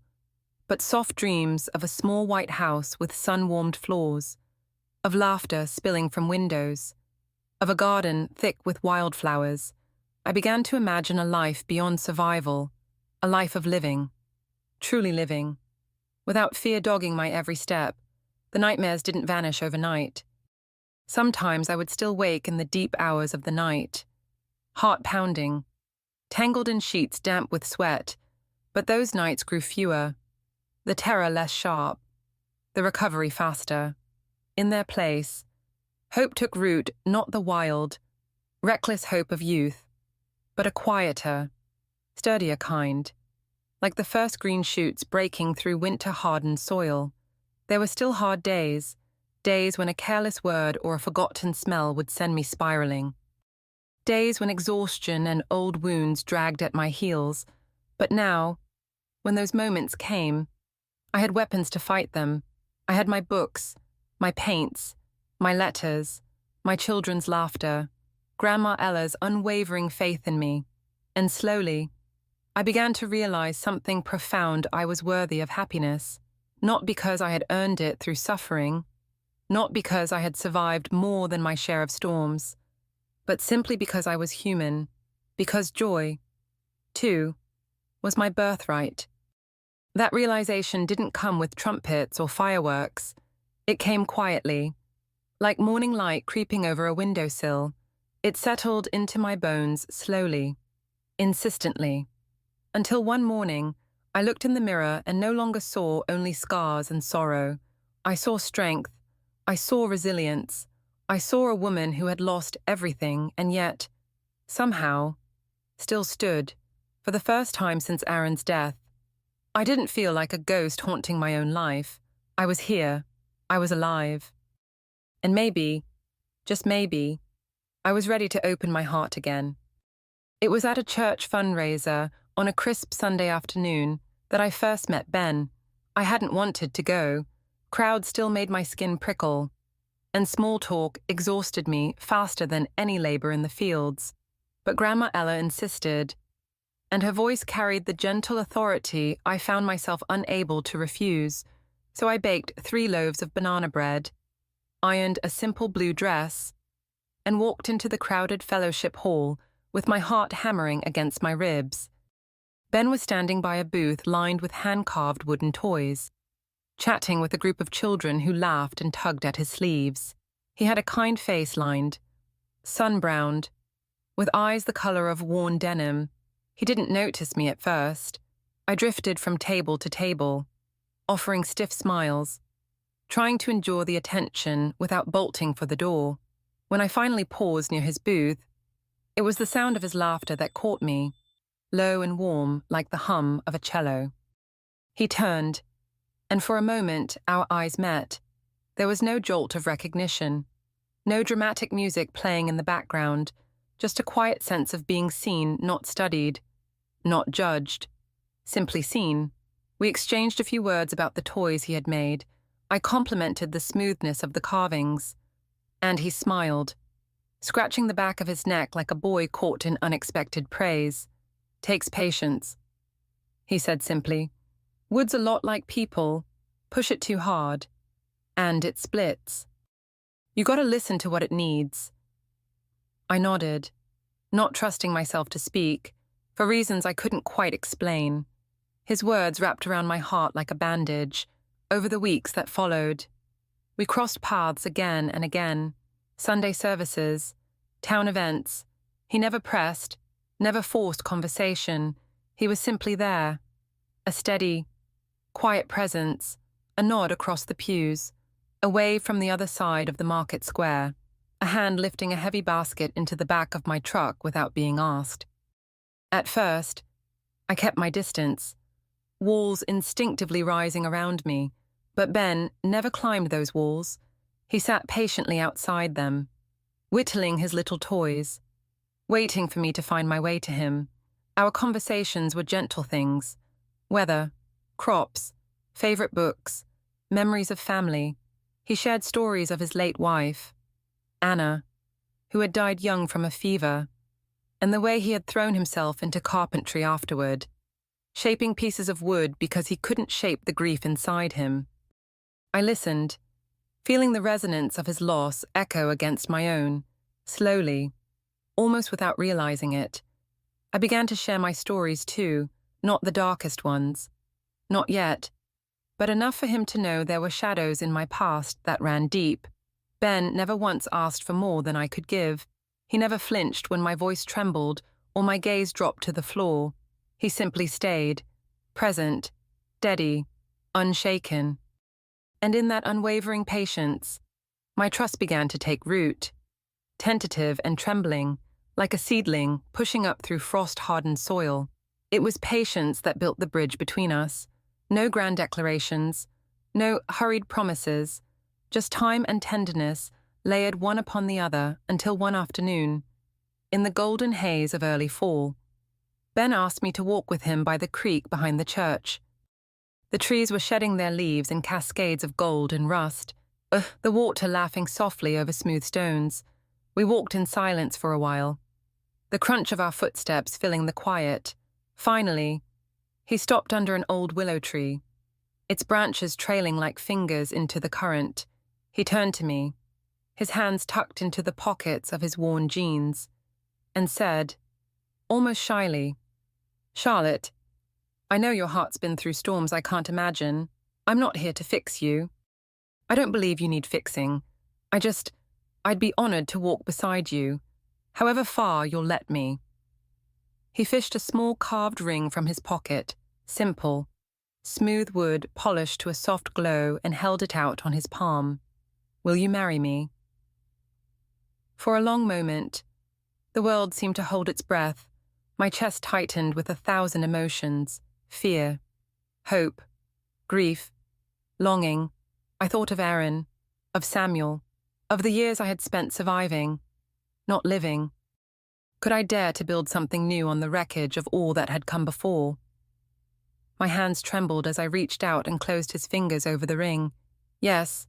but soft dreams of a small white house with sun-warmed floors, of laughter spilling from windows, of a garden thick with wildflowers. I began to imagine a life beyond survival, a life of living, truly living, without fear dogging my every step. The nightmares didn't vanish overnight. Sometimes I would still wake in the deep hours of the night, heart pounding, tangled in sheets damp with sweat, but those nights grew fewer, the terror less sharp, the recovery faster. In their place, hope took root, not the wild, reckless hope of youth, but a quieter, sturdier kind, like the first green shoots breaking through winter-hardened soil. There were still hard days, days when a careless word or a forgotten smell would send me spiraling. Days when exhaustion and old wounds dragged at my heels. But now, when those moments came, I had weapons to fight them. I had my books, my paints, my letters, my children's laughter, Grandma Ella's unwavering faith in me. And slowly, I began to realize something profound. I was worthy of happiness, not because I had earned it through suffering, not because I had survived more than my share of storms, but simply because I was human, because joy, too, was my birthright. That realization didn't come with trumpets or fireworks. It came quietly, like morning light creeping over a windowsill. It settled into my bones slowly, insistently, until one morning I looked in the mirror and no longer saw only scars and sorrow. I saw strength. I saw resilience. I saw a woman who had lost everything and yet, somehow, still stood, for the first time since Aaron's death. I didn't feel like a ghost haunting my own life. I was here. I was alive. And maybe, just maybe, I was ready to open my heart again. It was at a church fundraiser on a crisp Sunday afternoon that I first met Ben. I hadn't wanted to go. Crowds still made my skin prickle, and small talk exhausted me faster than any labor in the fields. But Grandma Ella insisted, and her voice carried the gentle authority I found myself unable to refuse. So I baked 3 loaves of banana bread, ironed a simple blue dress, and walked into the crowded fellowship hall with my heart hammering against my ribs. Ben was standing by a booth lined with hand-carved wooden toys, chatting with a group of children who laughed and tugged at his sleeves. He had a kind face lined, sun-browned, with eyes the color of worn denim, He didn't notice me at first. I drifted from table to table, offering stiff smiles, trying to endure the attention without bolting for the door. When I finally paused near his booth, it was the sound of his laughter that caught me, low and warm like the hum of a cello. He turned, and for a moment our eyes met. There was no jolt of recognition, no dramatic music playing in the background, just a quiet sense of being seen, not studied, not judged, simply seen. We exchanged a few words about the toys he had made. I complimented the smoothness of the carvings, and he smiled, scratching the back of his neck like a boy caught in unexpected praise. "Takes patience," he said simply. "Wood's a lot like people. Push it too hard, and it splits. You gotta listen to what it needs." I nodded, not trusting myself to speak, for reasons I couldn't quite explain. His words wrapped around my heart like a bandage. Over the weeks that followed, we crossed paths again and again. Sunday services, town events. He never pressed, never forced conversation. He was simply there. A steady, quiet presence, a nod across the pews, away from the other side of the market square, a hand lifting a heavy basket into the back of my truck without being asked. At first, I kept my distance, walls instinctively rising around me, but Ben never climbed those walls. He sat patiently outside them, whittling his little toys, waiting for me to find my way to him. Our conversations were gentle things: weather, crops, favorite books, memories of family. He shared stories of his late wife, Anna, who had died young from a fever, and the way he had thrown himself into carpentry afterward, shaping pieces of wood because he couldn't shape the grief inside him. I listened, feeling the resonance of his loss echo against my own, slowly, almost without realizing it. I began to share my stories too, not the darkest ones. Not yet, but enough for him to know there were shadows in my past that ran deep. Ben never once asked for more than I could give. He never flinched when my voice trembled or my gaze dropped to the floor. He simply stayed, present, steady, unshaken. And in that unwavering patience, my trust began to take root, tentative and trembling, like a seedling pushing up through frost-hardened soil. It was patience that built the bridge between us. No grand declarations, no hurried promises, just time and tenderness layered one upon the other until one afternoon, in the golden haze of early fall, Ben asked me to walk with him by the creek behind the church. The trees were shedding their leaves in cascades of gold and rust, the water laughing softly over smooth stones. We walked in silence for a while, the crunch of our footsteps filling the quiet. Finally, he stopped under an old willow tree, its branches trailing like fingers into the current. He turned to me, his hands tucked into the pockets of his worn jeans, and said, almost shyly, "Charlotte, I know your heart's been through storms I can't imagine. I'm not here to fix you. I don't believe you need fixing. I'd be honored to walk beside you, however far you'll let me." He fished a small carved ring from his pocket, simple, smooth wood polished to a soft glow, and held it out on his palm. "Will you marry me?" For a long moment, the world seemed to hold its breath. My chest tightened with 1,000 emotions: fear, hope, grief, longing. I thought of Aaron, of Samuel, of the years I had spent surviving, not living. Could I dare to build something new on the wreckage of all that had come before? My hands trembled as I reached out and closed his fingers over the ring. "Yes,"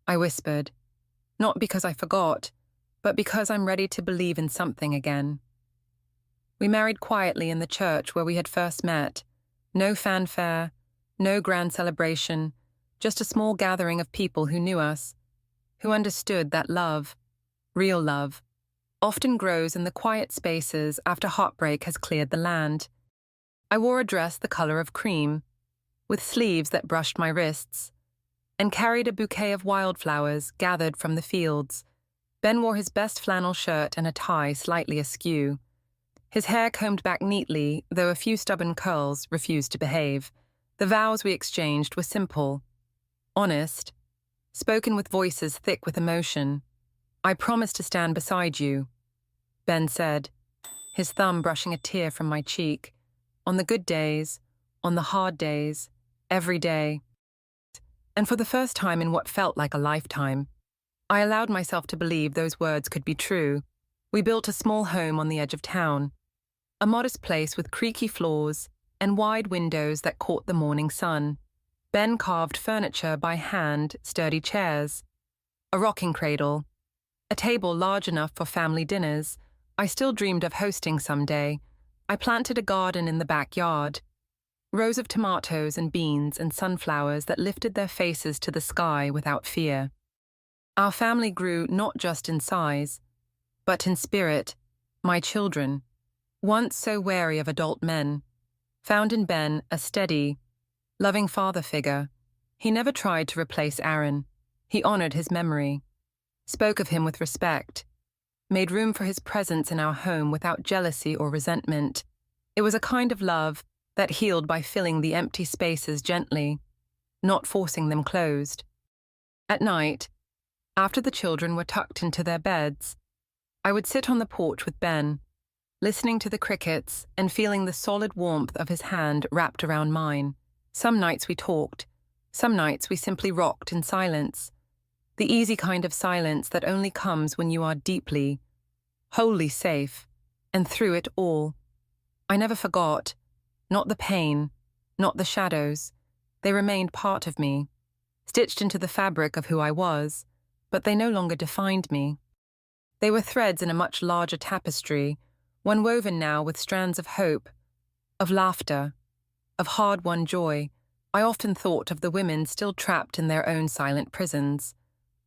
I whispered, not because I forgot, but because I'm ready to believe in something again. We married quietly in the church where we had first met. No fanfare, no grand celebration, just a small gathering of people who knew us, who understood that love, real love, often grows in the quiet spaces after heartbreak has cleared the land. I wore a dress the color of cream, with sleeves that brushed my wrists, and carried a bouquet of wildflowers gathered from the fields. Ben wore his best flannel shirt and a tie slightly askew. His hair combed back neatly, though a few stubborn curls refused to behave. The vows we exchanged were simple, honest, spoken with voices thick with emotion. "I promise to stand beside you," Ben said, his thumb brushing a tear from my cheek. "On the good days, on the hard days, every day." And for the first time in what felt like a lifetime, I allowed myself to believe those words could be true. We built a small home on the edge of town, a modest place with creaky floors and wide windows that caught the morning sun. Ben carved furniture by hand, sturdy chairs, a rocking cradle, a table large enough for family dinners I still dreamed of hosting someday. I planted a garden in the backyard, rows of tomatoes and beans and sunflowers that lifted their faces to the sky without fear. Our family grew not just in size, but in spirit. My children, once so wary of adult men, found in Ben a steady, loving father figure. He never tried to replace Aaron. He honored his memory, spoke of him with respect, made room for his presence in our home without jealousy or resentment. It was a kind of love that healed by filling the empty spaces gently, not forcing them closed. At night, after the children were tucked into their beds, I would sit on the porch with Ben, listening to the crickets and feeling the solid warmth of his hand wrapped around mine. Some nights we talked, some nights we simply rocked in silence, the easy kind of silence that only comes when you are deeply, wholly safe, and through it all. I never forgot, not the pain, not the shadows. They remained part of me, stitched into the fabric of who I was, but they no longer defined me. They were threads in a much larger tapestry, one woven now with strands of hope, of laughter, of hard-won joy. I often thought of the women still trapped in their own silent prisons,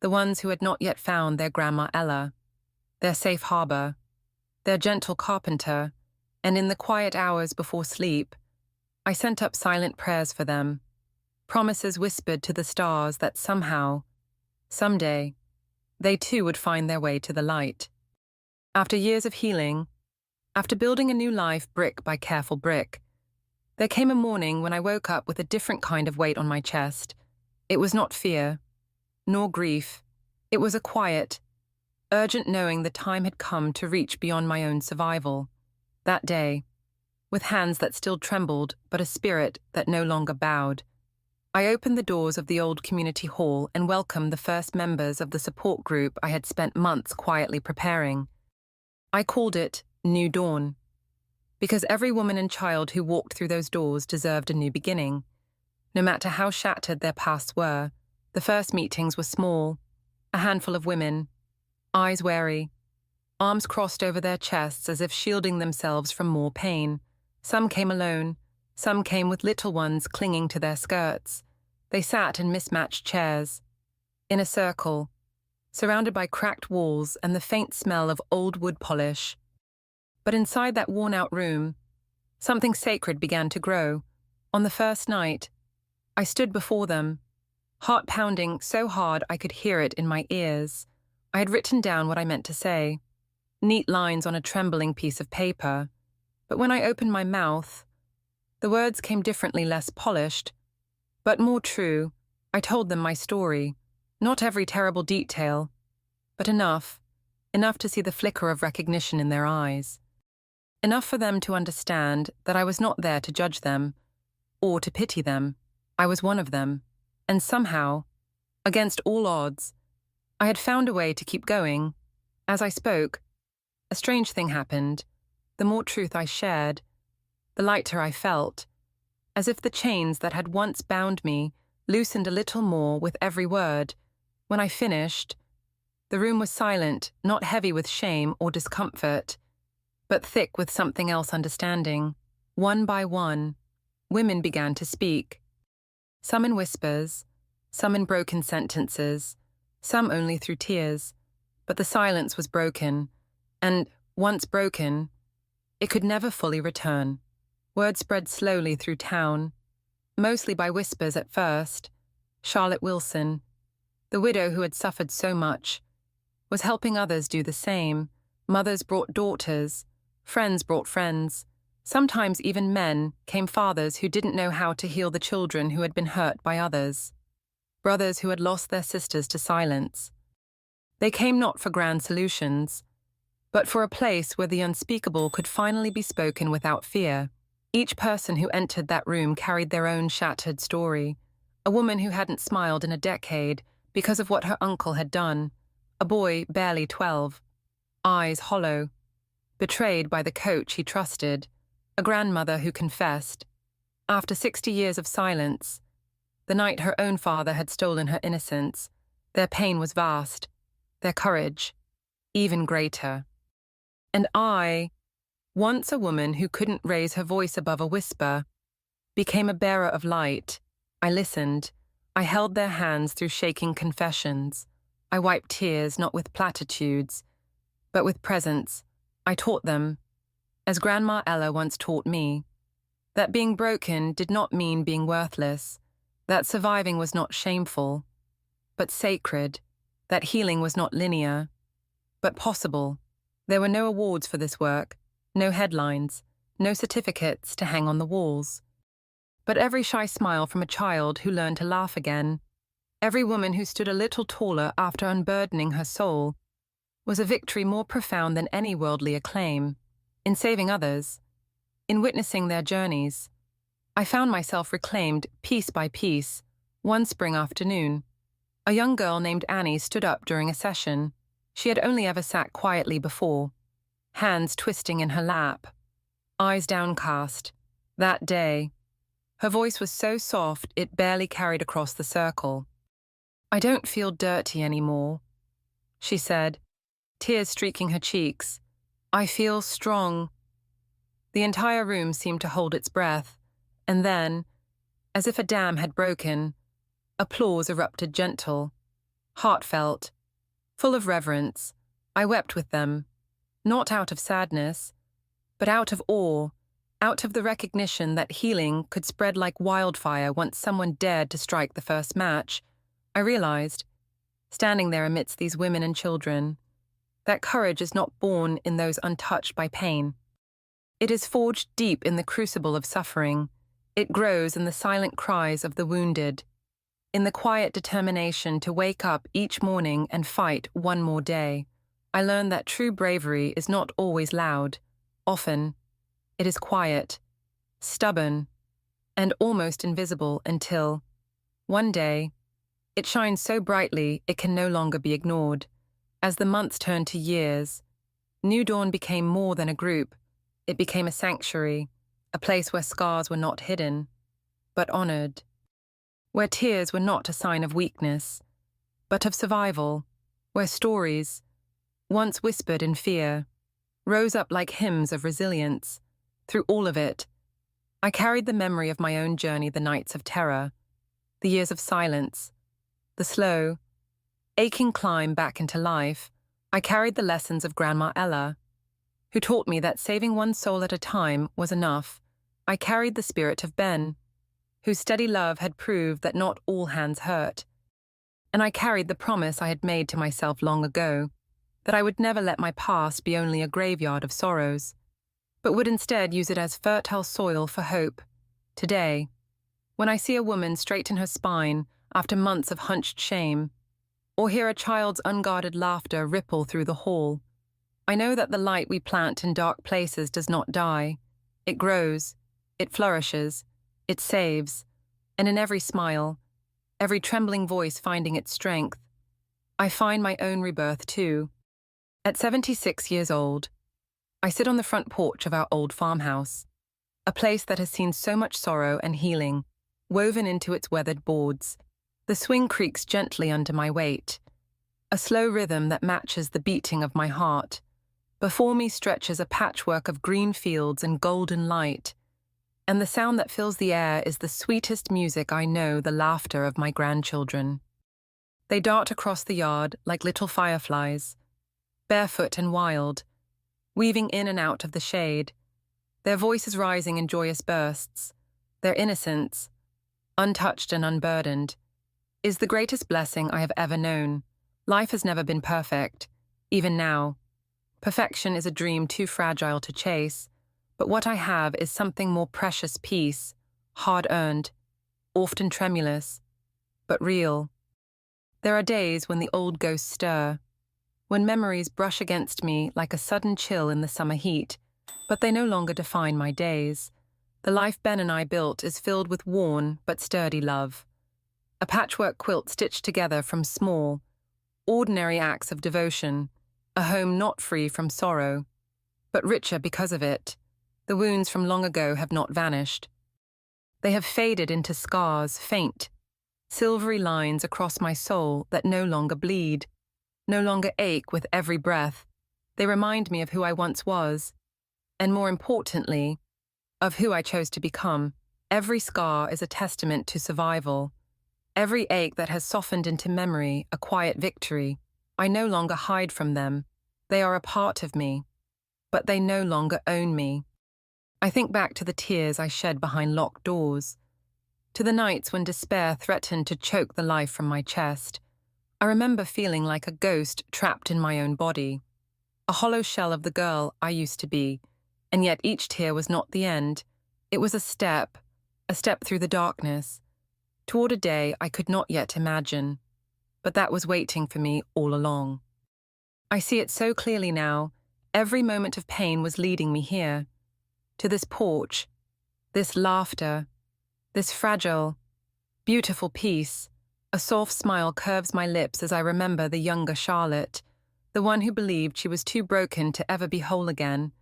the ones who had not yet found their Grandma Ella, their safe harbor, their gentle carpenter, and in the quiet hours before sleep, I sent up silent prayers for them, promises whispered to the stars that somehow, someday, they too would find their way to the light. After years of healing, after building a new life brick by careful brick, there came a morning when I woke up with a different kind of weight on my chest. It was not fear, nor grief. It was a quiet, urgent knowing the time had come to reach beyond my own survival. That day, with hands that still trembled but a spirit that no longer bowed, I opened the doors of the old community hall and welcomed the first members of the support group I had spent months quietly preparing. I called it New Dawn, because every woman and child who walked through those doors deserved a new beginning. No matter how shattered their pasts were, the first meetings were small, a handful of women, eyes wary, arms crossed over their chests as if shielding themselves from more pain. Some came alone, some came with little ones clinging to their skirts. They sat in mismatched chairs, in a circle, surrounded by cracked walls and the faint smell of old wood polish. But inside that worn-out room, something sacred began to grow. On the first night, I stood before them, heart pounding so hard I could hear it in my ears. I had written down what I meant to say, neat lines on a trembling piece of paper. But when I opened my mouth, the words came differently, less polished, but more true. I told them my story, not every terrible detail, but enough to see the flicker of recognition in their eyes. Enough for them to understand that I was not there to judge them, or to pity them. I was one of them, and somehow, against all odds, I had found a way to keep going. As I spoke, a strange thing happened. The more truth I shared, the lighter I felt, as if the chains that had once bound me loosened a little more with every word. When I finished, the room was silent, not heavy with shame or discomfort, but thick with something else understanding. One by one, women began to speak. Some in whispers, some in broken sentences, some only through tears. But the silence was broken, and, once broken, it could never fully return. Word spread slowly through town, mostly by whispers at first. Charlotte Wilson, the widow who had suffered so much, was helping others do the same. Mothers brought daughters, Friends brought friends. Sometimes even men came fathers who didn't know how to heal the children who had been hurt by others. Brothers who had lost their sisters to silence. They came not for grand solutions, but for a place where the unspeakable could finally be spoken without fear. Each person who entered that room carried their own shattered story. A woman who hadn't smiled in a decade because of what her uncle had done. A boy barely 12, eyes hollow, betrayed by the coach he trusted. A grandmother who confessed, after 60 years of silence, the night her own father had stolen her innocence. Their pain was vast, their courage even greater. And I, once a woman who couldn't raise her voice above a whisper, became a bearer of light. I listened. I held their hands through shaking confessions. I wiped tears not with platitudes, but with presence. I taught them, as Grandma Ella once taught me, that being broken did not mean being worthless, that surviving was not shameful, but sacred, that healing was not linear, but possible. There were no awards for this work, no headlines, no certificates to hang on the walls. But every shy smile from a child who learned to laugh again, every woman who stood a little taller after unburdening her soul, was a victory more profound than any worldly acclaim. In saving others, in witnessing their journeys, I found myself reclaimed piece by piece. One spring afternoon, a young girl named Annie stood up during a session. She had only ever sat quietly before, hands twisting in her lap, eyes downcast. That day, her voice was so soft it barely carried across the circle. "I don't feel dirty anymore," she said, tears streaking her cheeks. "I feel strong." The entire room seemed to hold its breath, and then, as if a dam had broken, applause erupted gentle, heartfelt, full of reverence. I wept with them, not out of sadness, but out of awe, out of the recognition that healing could spread like wildfire once someone dared to strike the first match. I realized, standing there amidst these women and children, that courage is not born in those untouched by pain. It is forged deep in the crucible of suffering. It grows in the silent cries of the wounded, in the quiet determination to wake up each morning and fight one more day. I learned that true bravery is not always loud. Often, it is quiet, stubborn, and almost invisible until, one day, it shines so brightly it can no longer be ignored. As the months turned to years, New Dawn became more than a group. It became a sanctuary, a place where scars were not hidden, but honored, where tears were not a sign of weakness, but of survival, where stories, once whispered in fear, rose up like hymns of resilience. Through all of it, I carried the memory of my own journey, the nights of terror, the years of silence, the slow, aching climb back into life. I carried the lessons of Grandma Ella, who taught me that saving one soul at a time was enough. I carried the spirit of Ben, whose steady love had proved that not all hands hurt. And I carried the promise I had made to myself long ago, that I would never let my past be only a graveyard of sorrows, but would instead use it as fertile soil for hope. Today, when I see a woman straighten her spine after months of hunched shame, or hear a child's unguarded laughter ripple through the hall, I know that the light we plant in dark places does not die. It grows, it flourishes, it saves, and in every smile, every trembling voice finding its strength, I find my own rebirth too. At 76 years old, I sit on the front porch of our old farmhouse, a place that has seen so much sorrow and healing woven into its weathered boards. The swing creaks gently under my weight, a slow rhythm that matches the beating of my heart. Before me stretches a patchwork of green fields and golden light, and the sound that fills the air is the sweetest music I know, the laughter of my grandchildren. They dart across the yard like little fireflies, barefoot and wild, weaving in and out of the shade, their voices rising in joyous bursts. Their innocence, untouched and unburdened, is the greatest blessing I have ever known. Life has never been perfect, even now. Perfection is a dream too fragile to chase, but what I have is something more precious: peace, hard-earned, often tremulous, but real. There are days when the old ghosts stir, when memories brush against me like a sudden chill in the summer heat, but they no longer define my days. The life Ben and I built is filled with worn but sturdy love. A patchwork quilt stitched together from small, ordinary acts of devotion, a home not free from sorrow, but richer because of it. The wounds from long ago have not vanished. They have faded into scars, faint, silvery lines across my soul that no longer bleed, no longer ache with every breath. They remind me of who I once was, and more importantly, of who I chose to become. Every scar is a testament to survival. Every ache that has softened into memory, a quiet victory. I no longer hide from them. They are a part of me, but they no longer own me. I think back to the tears I shed behind locked doors, to the nights when despair threatened to choke the life from my chest. I remember feeling like a ghost trapped in my own body, a hollow shell of the girl I used to be, and yet each tear was not the end. It was a step through the darkness, toward a day I could not yet imagine, but that was waiting for me all along. I see it so clearly now. Every moment of pain was leading me here, to this porch, this laughter, this fragile, beautiful peace. A soft smile curves my lips as I remember the younger Charlotte, the one who believed she was too broken to ever be whole again.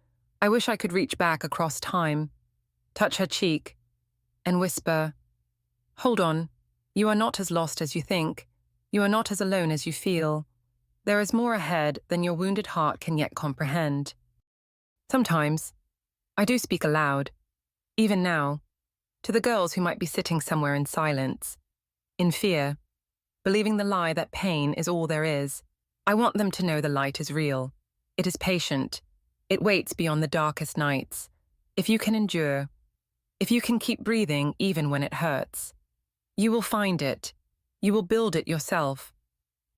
I wish I could reach back across time, touch her cheek, and whisper, "Hold on, you are not as lost as you think. You are not as alone as you feel. There is more ahead than your wounded heart can yet comprehend." Sometimes, I do speak aloud, even now, to the girls who might be sitting somewhere in silence, in fear, believing the lie that pain is all there is. I want them to know the light is real. It is patient. It waits beyond the darkest nights. If you can endure, if you can keep breathing even when it hurts, you will find it. You will build it yourself,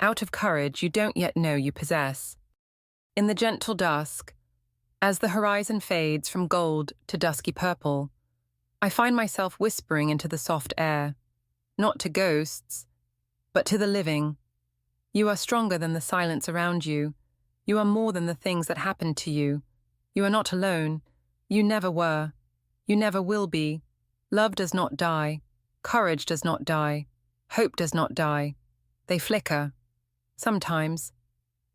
out of courage you don't yet know you possess. In the gentle dusk, as the horizon fades from gold to dusky purple, I find myself whispering into the soft air, not to ghosts, but to the living. You are stronger than the silence around you. You are more than the things that happened to you. You are not alone. You never were. You never will be. Love does not die. Courage does not die. Hope does not die. They flicker. Sometimes,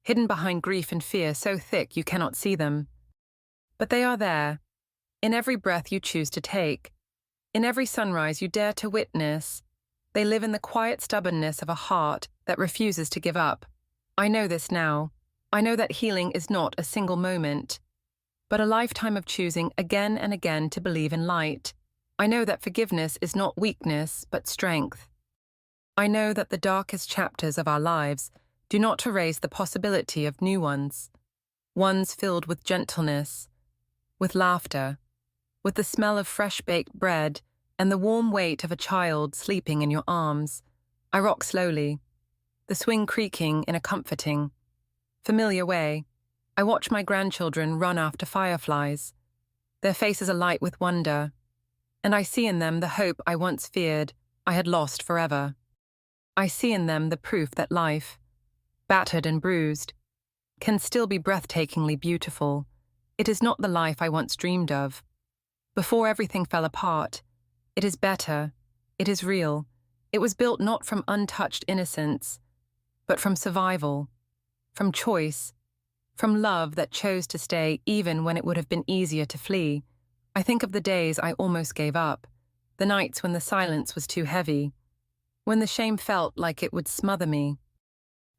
hidden behind grief and fear so thick you cannot see them. But they are there, in every breath you choose to take, in every sunrise you dare to witness. They live in the quiet stubbornness of a heart that refuses to give up. I know this now. I know that healing is not a single moment, but a lifetime of choosing again and again to believe in light. I know that forgiveness is not weakness, but strength. I know that the darkest chapters of our lives do not erase the possibility of new ones filled with gentleness, with laughter, with the smell of fresh-baked bread and the warm weight of a child sleeping in your arms. I rock slowly, the swing creaking in a comforting, familiar way. I watch my grandchildren run after fireflies, their faces alight with wonder, and I see in them the hope I once feared I had lost forever. I see in them the proof that life, battered and bruised, can still be breathtakingly beautiful. It is not the life I once dreamed of. Before everything fell apart, it is better, it is real. It was built not from untouched innocence, but from survival, from choice, from love that chose to stay even when it would have been easier to flee. I think of the days I almost gave up, the nights when the silence was too heavy, when the shame felt like it would smother me.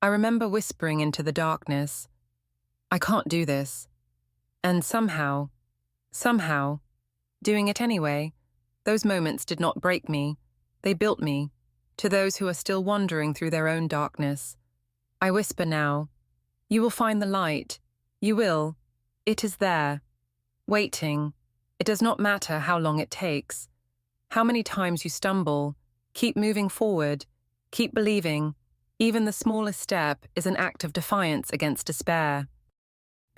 I remember whispering into the darkness, "I can't do this." And somehow, doing it anyway. Those moments did not break me. They built me. To those who are still wandering through their own darkness, I whisper now, you will find the light. You will. It is there, waiting. It does not matter how long it takes, how many times you stumble. Keep moving forward. Keep believing. Even the smallest step is an act of defiance against despair.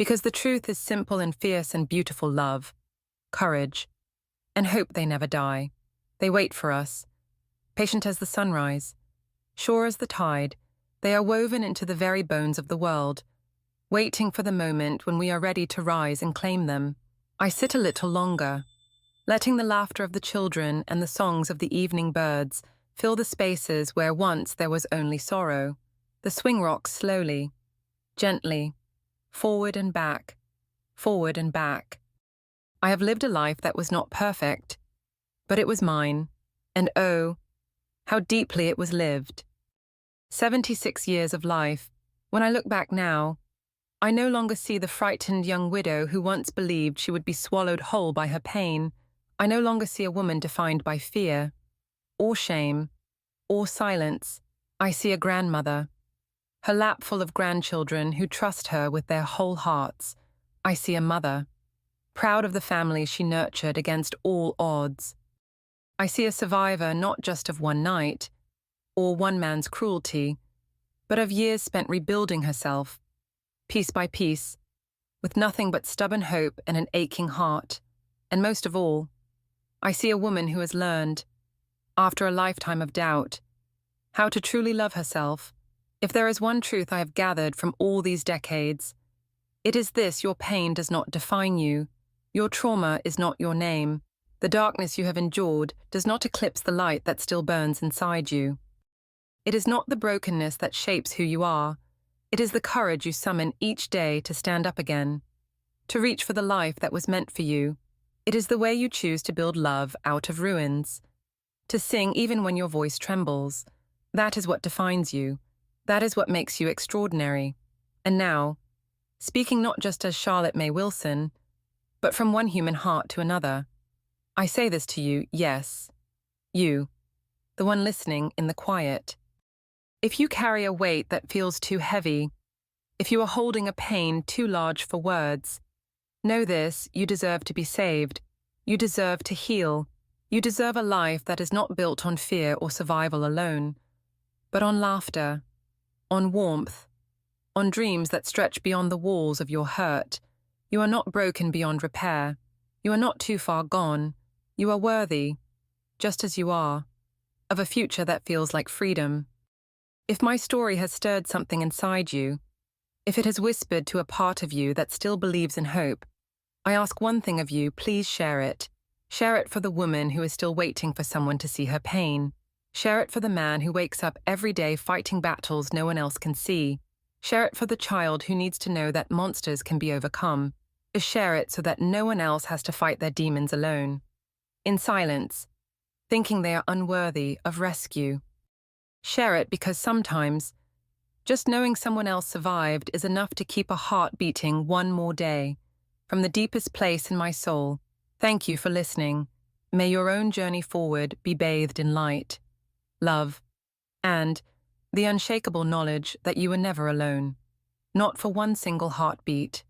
Because the truth is simple and fierce and beautiful love, courage, and hope they never die. They wait for us, patient as the sunrise, sure as the tide. They are woven into the very bones of the world, waiting for the moment when we are ready to rise and claim them. I sit a little longer, letting the laughter of the children and the songs of the evening birds fill the spaces where once there was only sorrow. The swing rocks slowly, gently, forward and back, forward and back. I have lived a life that was not perfect, but it was mine, and oh, how deeply it was lived. 76 years of life. When I look back now, I no longer see the frightened young widow who once believed she would be swallowed whole by her pain. I no longer see a woman defined by fear, or shame, or silence. I see a grandmother, her lap full of grandchildren who trust her with their whole hearts. I see a mother, proud of the family she nurtured against all odds. I see a survivor not just of one night, or one man's cruelty, but of years spent rebuilding herself, piece by piece, with nothing but stubborn hope and an aching heart. And most of all, I see a woman who has learned, after a lifetime of doubt, how to truly love herself. If there is one truth I have gathered from all these decades, it is this: your pain does not define you. Your trauma is not your name. The darkness you have endured does not eclipse the light that still burns inside you. It is not the brokenness that shapes who you are. It is the courage you summon each day to stand up again, to reach for the life that was meant for you. It is the way you choose to build love out of ruins, to sing even when your voice trembles. That is what defines you. That is what makes you extraordinary. And now, speaking not just as Charlotte Mae Wilson, but from one human heart to another, I say this to you, yes, you, the one listening in the quiet. If you carry a weight that feels too heavy, if you are holding a pain too large for words, know this: you deserve to be saved. You deserve to heal. You deserve a life that is not built on fear or survival alone, but on laughter, on warmth, on dreams that stretch beyond the walls of your hurt. You are not broken beyond repair. You are not too far gone. You are worthy, just as you are, of a future that feels like freedom. If my story has stirred something inside you, if it has whispered to a part of you that still believes in hope, I ask one thing of you: please share it. Share it for the woman who is still waiting for someone to see her pain. Share it for the man who wakes up every day fighting battles no one else can see. Share it for the child who needs to know that monsters can be overcome. Share it so that no one else has to fight their demons alone, in silence, thinking they are unworthy of rescue. Share it because sometimes, just knowing someone else survived is enough to keep a heart beating one more day. From the deepest place in my soul, thank you for listening. May your own journey forward be bathed in light, love, and the unshakable knowledge that you were never alone. Not for one single heartbeat.